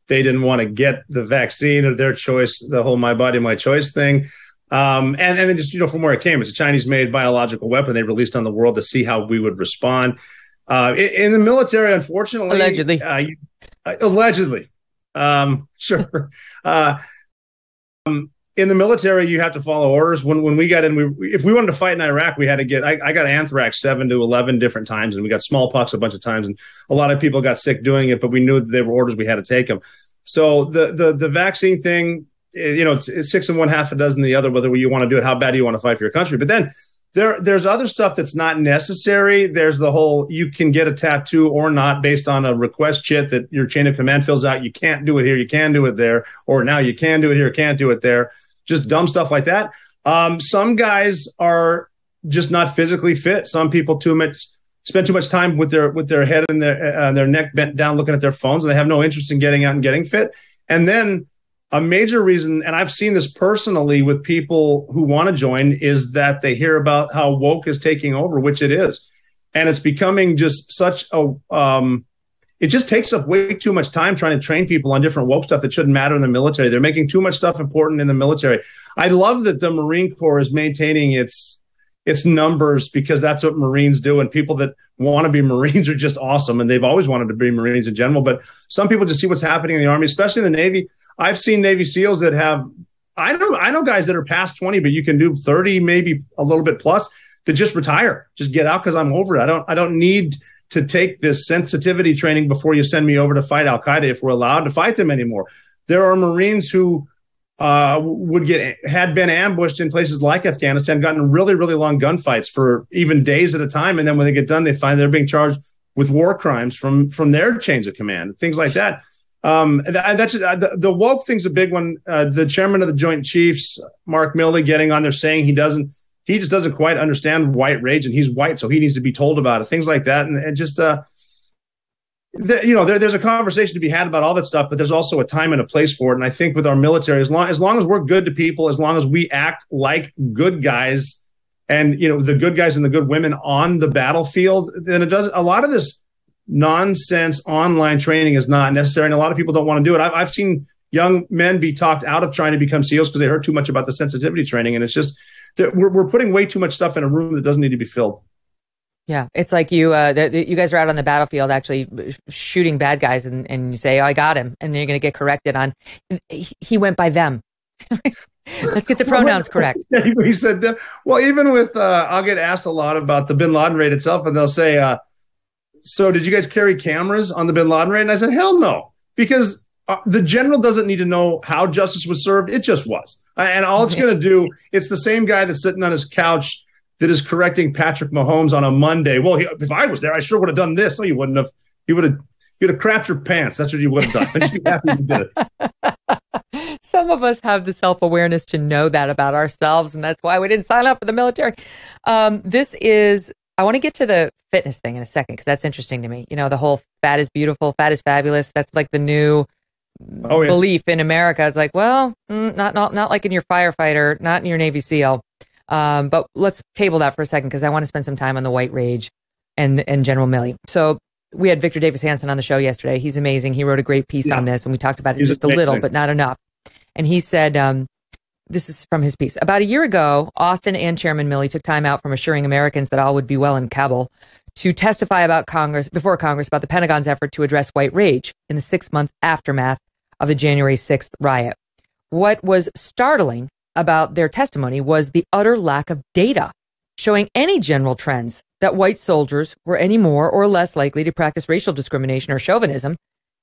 they didn't want to get the vaccine of their choice, the whole my body, my choice thing. And then just, from where it came, it's a Chinese-made biological weapon they released on the world to see how we would respond. In the military, unfortunately, allegedly, sure. In the military, you have to follow orders. When we got in, if we wanted to fight in Iraq, we had to get. I got anthrax 7 to 11 different times, and we got smallpox a bunch of times, and a lot of people got sick doing it. But we knew that they were orders; we had to take them. So the vaccine thing, it's 6 and 1/2 a dozen the other. Whether you want to do it, how bad do you want to fight for your country? But then there's other stuff that's not necessary. There's the whole you can get a tattoo or not based on a request chit that your chain of command fills out. You can't do it here, you can do it there, or now you can do it here, can't do it there. Just dumb stuff like that. Some guys are just not physically fit. Some people spend too much time with their head and their neck bent down looking at their phones, and they have no interest in getting out and getting fit. And then a major reason, and I've seen this personally with people who want to join, is that they hear about how woke is taking over, which it is. And it's becoming just such a it just takes up way too much time trying to train people on different woke stuff that shouldn't matter in the military. They're making too much stuff important in the military. I love that the Marine Corps is maintaining its numbers because that's what Marines do. And people that want to be Marines are just awesome. And they've always wanted to be Marines in general. But some people just see what's happening in the Army, especially in the Navy. I've seen Navy SEALs that have, I know guys that are past 20, but you can do 30, maybe a little bit plus, that just retire, just get out because I'm over it. I don't need to take this sensitivity training before you send me over to fight Al-Qaeda if we're allowed to fight them anymore. There are Marines who had been ambushed in places like Afghanistan, gotten really, really long gunfights for even days at a time. And then when they get done, they find they're being charged with war crimes from their chains of command, things like that. That's the woke thing's a big one. The chairman of the Joint Chiefs, Mark Milley, getting on there saying he just doesn't quite understand white rage, and he's white, so he needs to be told about it. Things like that, and just there's a conversation to be had about all that stuff, but there's also a time and a place for it. And I think with our military, as long as we're good to people, as long as we act like good guys, and the good guys and the good women on the battlefield, then it does. A lot of this nonsense online training is not necessary, and a lot of people don't want to do it. I've seen young men be talked out of trying to become SEALs because they heard too much about the sensitivity training, and it's just that we're putting way too much stuff in a room that doesn't need to be filled. Yeah, it's like you guys are out on the battlefield actually shooting bad guys, and you say, "Oh, I got him," and you're going to get corrected on, "He went by them." Let's get the pronouns correct. He said, "Well, even with I'll get asked a lot about the Bin Laden raid itself, and they'll say, so did you guys carry cameras on the Bin Laden raid?" And I said, "Hell no," because the general doesn't need to know how justice was served. It just was. And all it's going to do, it's the same guy that's sitting on his couch that is correcting Patrick Mahomes on a Monday. Well, if I was there, I sure would have done this. No, you wouldn't have. You'd have crapped your pants. That's what you would have done. And just be happy you did it. Some of us have the self-awareness to know that about ourselves, and that's why we didn't sign up for the military. I want to get to the fitness thing in a second, because that's interesting to me. The whole fat is beautiful, fat is fabulous. That's like the new belief in America. It's like, well, not like in your firefighter, not in your Navy SEAL. But let's table that for a second because I want to spend some time on the white rage and General Milley. So we had Victor Davis Hanson on the show yesterday. He's amazing. He wrote a great piece on this, and we talked about it just a little, but not enough. And he said, this is from his piece. About a year ago, Austin and Chairman Milley took time out from assuring Americans that all would be well in Kabul to testify before Congress about the Pentagon's effort to address white rage in the 6-month aftermath of the January 6th riot. What was startling about their testimony was the utter lack of data showing any general trends that white soldiers were any more or less likely to practice racial discrimination or chauvinism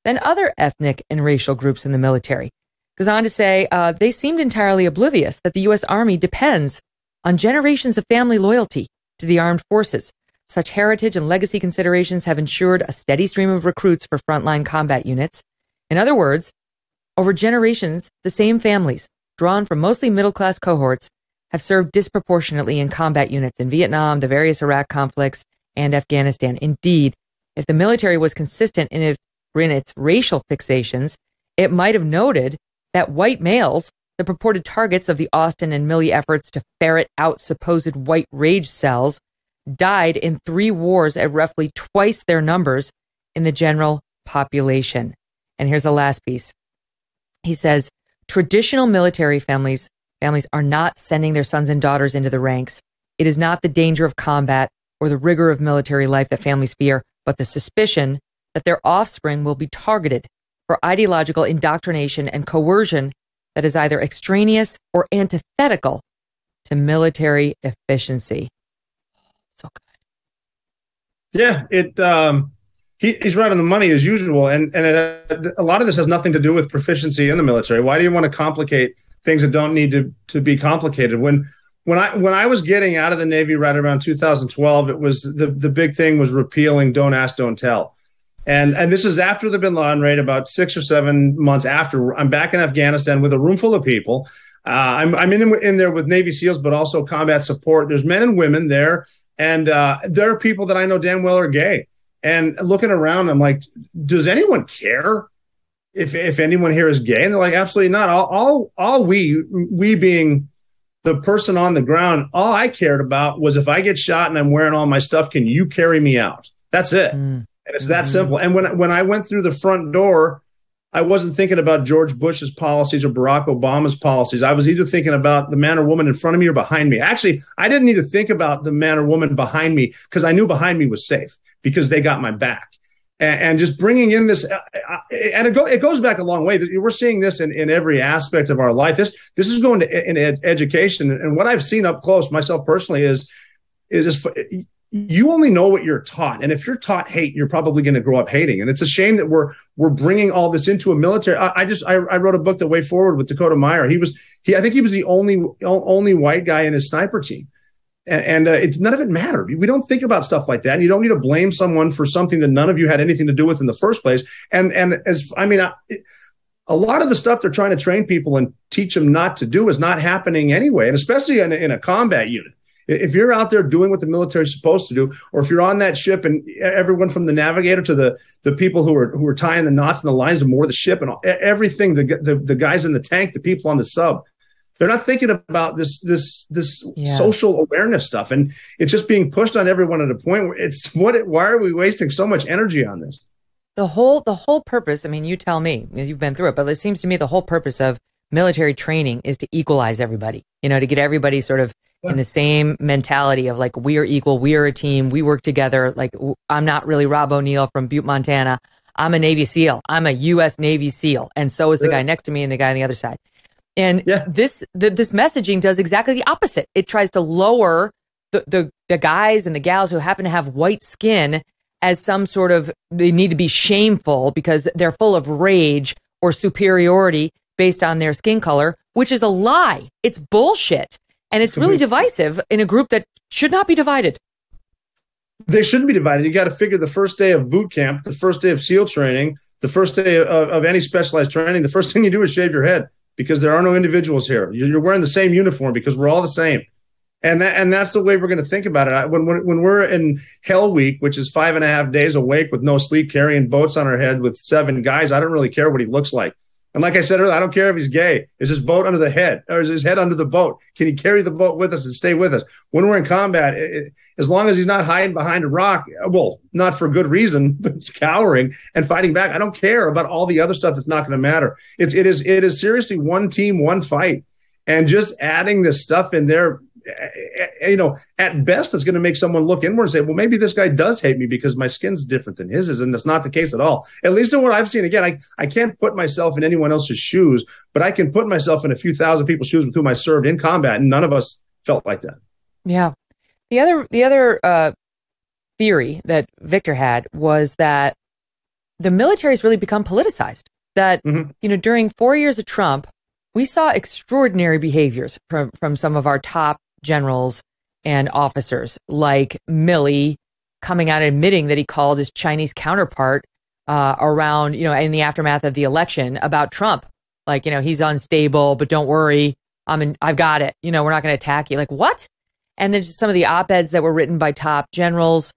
than other ethnic and racial groups in the military. Goes on to say, they seemed entirely oblivious that the U.S. Army depends on generations of family loyalty to the armed forces. Such heritage and legacy considerations have ensured a steady stream of recruits for frontline combat units. In other words, over generations, the same families, drawn from mostly middle-class cohorts, have served disproportionately in combat units in Vietnam, the various Iraq conflicts, and Afghanistan. Indeed, if the military was consistent in its racial fixations, it might have noted that white males, the purported targets of the Austin and Milley efforts to ferret out supposed white rage cells, died in 3 wars at roughly twice their numbers in the general population. And here's the last piece. He says, traditional military families are not sending their sons and daughters into the ranks. It is not the danger of combat or the rigor of military life that families fear, but the suspicion that their offspring will be targeted for ideological indoctrination and coercion that is either extraneous or antithetical to military efficiency. So good. Yeah, he's right on the money as usual, and a lot of this has nothing to do with proficiency in the military. Why do you want to complicate things that don't need to be complicated? When I was getting out of the Navy right around 2012, it was the big thing was repealing Don't Ask, Don't Tell. And this is after the bin Laden raid, about 6 or 7 months after. I'm back in Afghanistan with a room full of people. I'm in there with Navy SEALs, but also combat support. There's men and women there, and there are people that I know damn well are gay. And looking around, I'm like, does anyone care if anyone here is gay? And they're like, absolutely not. All we being the person on the ground, all I cared about was if I get shot and I'm wearing all my stuff, can you carry me out? That's it. And it's that simple. And when I went through the front door, I wasn't thinking about George Bush's policies or Barack Obama's policies. I was either thinking about the man or woman in front of me or behind me. Actually, I didn't need to think about the man or woman behind me because I knew behind me was safe because they got my back. And just bringing in this, and it goes back a long way. We're seeing this in every aspect of our life. This is going to in education. And what I've seen up close myself personally is you only know what you're taught. And if you're taught hate, you're probably going to grow up hating. And it's a shame that we're bringing all this into a military. I wrote a book, The Way Forward, with Dakota Meyer. I think he was the only white guy in his sniper team. And it's none of it mattered. We don't think about stuff like that. And you don't need to blame someone for something that none of you had anything to do with in the first place. A lot of the stuff they're trying to train people and teach them not to do is not happening anyway. And especially in a combat unit. If you're out there doing what the military is supposed to do, or if you're on that ship and everyone from the navigator to the people who are tying the knots and the lines to moor the ship and everything, the guys in the tank, the people on the sub, they're not thinking about this social awareness stuff. And it's just being pushed on everyone at a point where why are we wasting so much energy on this? The whole purpose, I mean, you tell me, you've been through it, but it seems to me the whole purpose of military training is to equalize everybody, to get everybody sort of in the same mentality of like, we are equal, we are a team, we work together. Like, I'm not really Rob O'Neill from Butte, Montana. I'm a Navy SEAL. I'm a U.S. Navy SEAL. And so is the guy next to me and the guy on the other side. And this messaging does exactly the opposite. It tries to lower the guys and the gals who happen to have white skin as some sort of, they need to be shameful because they're full of rage or superiority based on their skin color, which is a lie. It's bullshit. And it's really divisive in a group that should not be divided. They shouldn't be divided. You got to figure the first day of boot camp, the first day of SEAL training, the first day of any specialized training, the first thing you do is shave your head because there are no individuals here. You're wearing the same uniform because we're all the same. And that's the way we're going to think about it. When we're in Hell Week, which is 5.5 days awake with no sleep, carrying boats on our head with 7 guys, I don't really care what he looks like. And like I said earlier, I don't care if he's gay. Is his boat under the head, or is his head under the boat? Can he carry the boat with us and stay with us? When we're in combat, as long as he's not hiding behind a rock, well, not for good reason, but cowering and fighting back, I don't care about all the other stuff that's not going to matter. It is seriously one team, one fight. And just adding this stuff in there, at best, it's going to make someone look inward and say, well, maybe this guy does hate me because my skin's different than his is. And that's not the case at all. At least in what I've seen. Again, I can't put myself in anyone else's shoes, but I can put myself in a few thousand people's shoes with whom I served in combat. And none of us felt like that. Yeah. The other theory that Victor had was that the military has really become politicized. That, during 4 years of Trump, we saw extraordinary behaviors from some of our top generals and officers, like Milley coming out and admitting that he called his Chinese counterpart around, in the aftermath of the election about Trump. Like, he's unstable, but don't worry, I've got it. We're not going to attack you. Like, what? And then just some of the op-eds that were written by top generals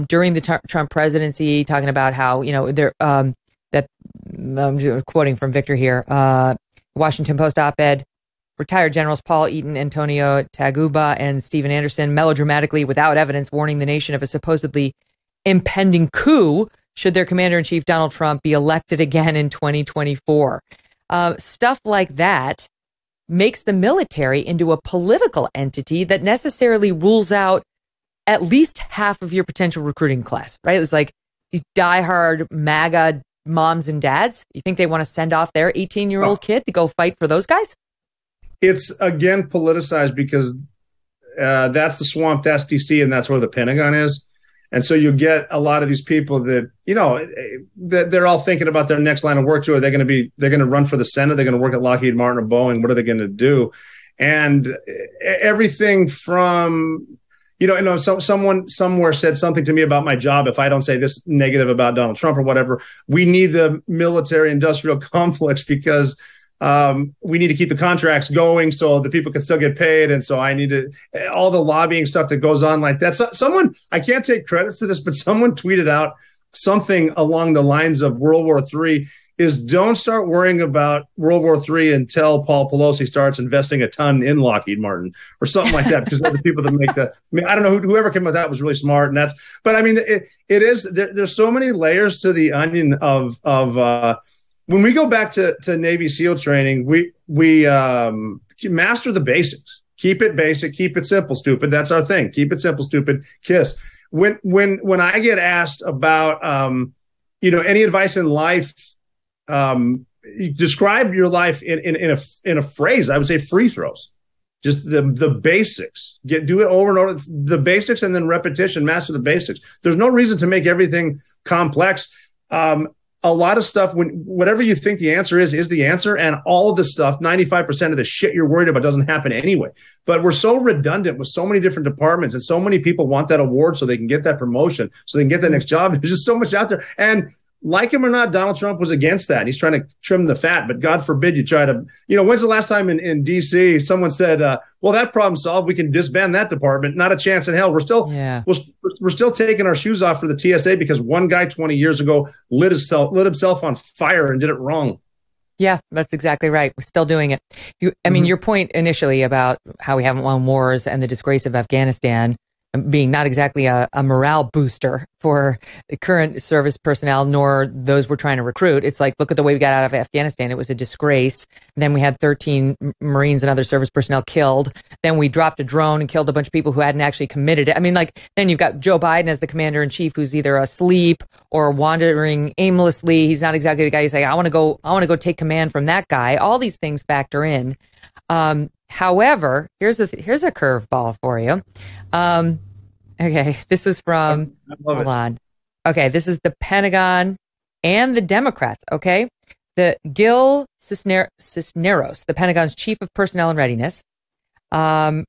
during the Trump presidency, talking about how, that I'm quoting from Victor here, Washington Post op-ed, retired generals Paul Eaton, Antonio Taguba, and Stephen Anderson melodramatically, without evidence, warning the nation of a supposedly impending coup should their commander-in-chief Donald Trump be elected again in 2024. Stuff like that makes the military into a political entity that necessarily rules out at least half of your potential recruiting class, right? It's like these diehard MAGA moms and dads. You think they want to send off their 18-year-old kid to go fight for those guys? It's, again, politicized because that's the swamp, that's DC, and that's where the Pentagon is. And so you get a lot of these people that, that they're all thinking about their next line of work too. Are they going to run for the Senate? They're going to work at Lockheed Martin or Boeing. What are they going to do? And everything from, someone somewhere said something to me about my job. If I don't say this negative about Donald Trump or whatever, we need the military industrial complex because we need to keep the contracts going so the people can still get paid. And so I need to, all the lobbying stuff that goes on like that. So someone, I can't take credit for this, but someone tweeted out something along the lines of World War III is don't start worrying about World War III until Paul Pelosi starts investing a ton in Lockheed Martin or something like that, because they're the people that make the, I don't know, whoever came up with that was really smart. And it is, there's so many layers to the onion of when we go back to Navy SEAL training, we master the basics. Keep it basic, keep it simple, stupid. That's our thing. Keep it simple, stupid. KISS. When I get asked about any advice in life, describe your life in a phrase. I would say free throws. Just the basics. Do it over and over. The basics and then repetition. Master the basics. There's no reason to make everything complex. A lot of stuff, whatever you think the answer is the answer. And all of the stuff, 95% of the shit you're worried about doesn't happen anyway. But we're so redundant with so many different departments, and so many people want that award so they can get that promotion, so they can get the next job. There's just so much out there. And like him or not, Donald Trump was against that. He's trying to trim the fat, but God forbid you try to, when's the last time in DC someone said, well, that problem solved, we can disband that department? Not a chance in hell. We're still taking our shoes off for the TSA because one guy 20 years ago lit himself on fire and did it wrong. Yeah, that's exactly right. We're still doing it. Your point initially about how we haven't won wars and the disgrace of Afghanistan being not exactly a morale booster for the current service personnel, nor those we're trying to recruit. It's like, look at the way we got out of Afghanistan. It was a disgrace. Then we had 13 Marines and other service personnel killed. Then we dropped a drone and killed a bunch of people who hadn't actually committed it. Then you've got Joe Biden as the commander in chief, who's either asleep or wandering aimlessly. He's not exactly the guy you say, I want to go take command from that guy. All these things factor in. However, here's a curveball for you. Okay, this is from, hold on. Okay, this is the Pentagon and the Democrats, okay? The Gil Cisneros, the Pentagon's chief of personnel and readiness, tried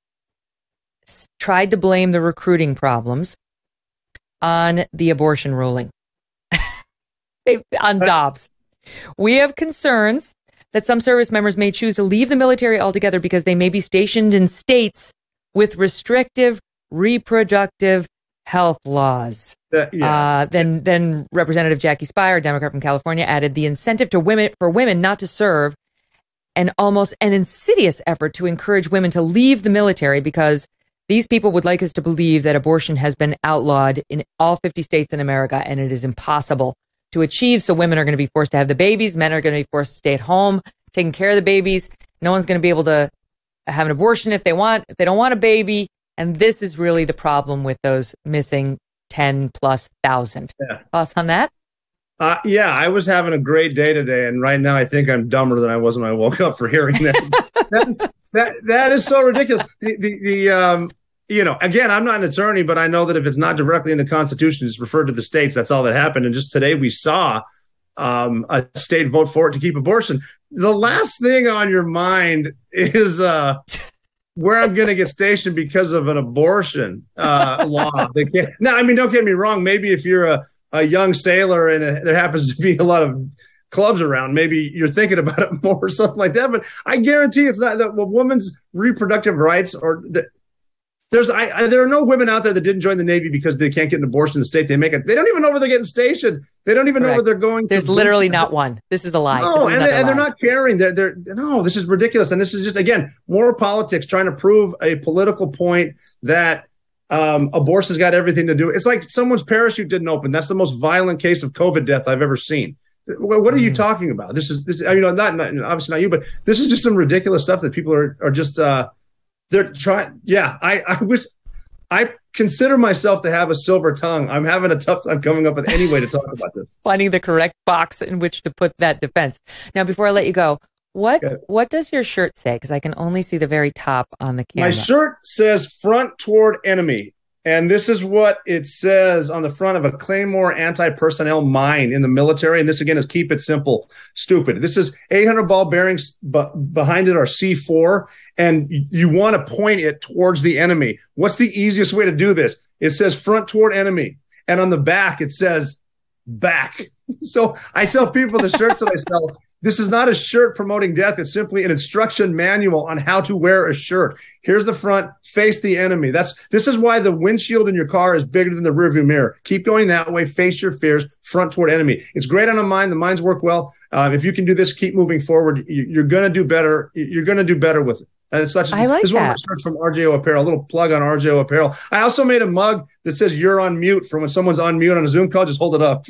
to blame the recruiting problems on the abortion ruling. On Dobbs. We have concerns that some service members may choose to leave the military altogether because they may be stationed in states with restrictive reproductive health laws. Then Representative Jackie Spire, Democrat from California, added the incentive to women not to serve, and almost an insidious effort to encourage women to leave the military because these people would like us to believe that abortion has been outlawed in all 50 states in America, and it is impossible to achieve. So women are going to be forced to have the babies. Men are going to be forced to stay at home, taking care of the babies. No one's going to be able to have an abortion if they don't want a baby. And this is really the problem with those missing 10,000+. Yeah. Thoughts on that? Yeah, I was having a great day today, and right now I think I'm dumber than I was when I woke up for hearing that. that is so ridiculous. Again, I'm not an attorney, but I know that if it's not directly in the Constitution, it's referred to the states. That's all that happened. And just today we saw a state vote for it to keep abortion. The last thing on your mind is where I'm going to get stationed because of an abortion law. Now, I mean, don't get me wrong. Maybe if you're a young sailor and there happens to be a lot of clubs around, maybe you're thinking about it more or something like that. But I guarantee it's not that a woman's reproductive rights or there are no women out there that didn't join the Navy because they can't get an abortion in the state they make it. They don't even know where they're getting stationed. They don't even know where they're going. There's literally not one. This is a lie. No, and they're not caring. No, this is ridiculous. And this is just, again, more politics trying to prove a political point that abortion's got everything to do. It's like someone's parachute didn't open. That's the most violent case of COVID death I've ever seen. What are you talking about? This is not obviously not you, but this is just some ridiculous stuff that people are just they're trying. Yeah, I consider myself to have a silver tongue. I'm having a tough time coming up with any way to talk about this. Finding the correct box in which to put that defense. Now, before I let you go, what does your shirt say? Because I can only see the very top on the camera. My shirt says front toward enemy. And this is what it says on the front of a Claymore anti-personnel mine in the military. And this, again, is keep it simple, stupid. This is 800 ball bearings, but behind it are C4. And you want to point it towards the enemy. What's the easiest way to do this? It says front toward enemy. And on the back, it says back. So I tell people the shirts that I sell, this is not a shirt promoting death. It's simply an instruction manual on how to wear a shirt. Here's the front, face the enemy. This is why the windshield in your car is bigger than the rearview mirror. Keep going that way. Face your fears, front toward enemy. It's great on a mine. The mines work well. If you can do this, keep moving forward. You're going to do better. You're going to do better with it. And such. I like this that. One of my shirts from RJO Apparel. A little plug on RJO Apparel. I also made a mug that says "You're on mute" for when someone's on mute on a Zoom call. Just hold it up.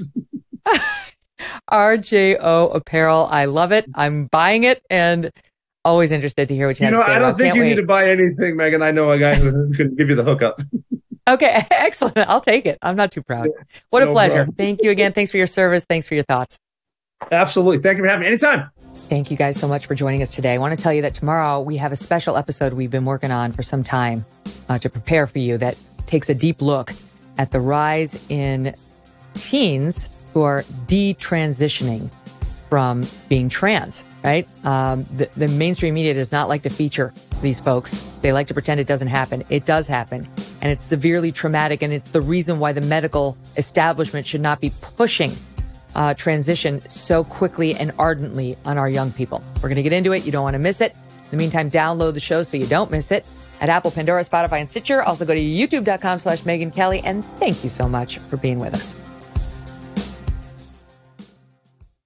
RJO Apparel. I love it. I'm buying it and always interested to hear what you have to say. I don't think you need to buy anything, Megyn. I know a guy who can give you the hookup. Okay, excellent. I'll take it. I'm not too proud. What a pleasure. Problem. Thank you again. Thanks for your service. Thanks for your thoughts. Absolutely. Thank you for having me. Anytime. Thank you guys so much for joining us today. I want to tell you that tomorrow we have a special episode we've been working on for some time to prepare for you that takes a deep look at the rise in teens who are detransitioning from being trans, right? The mainstream media does not like to feature these folks. They like to pretend it doesn't happen. It does happen. And it's severely traumatic. And it's the reason why the medical establishment should not be pushing transition so quickly and ardently on our young people. We're going to get into it. You don't want to miss it. In the meantime, download the show so you don't miss it at Apple, Pandora, Spotify, and Stitcher. Also go to youtube.com/Megyn Kelly. And thank you so much for being with us.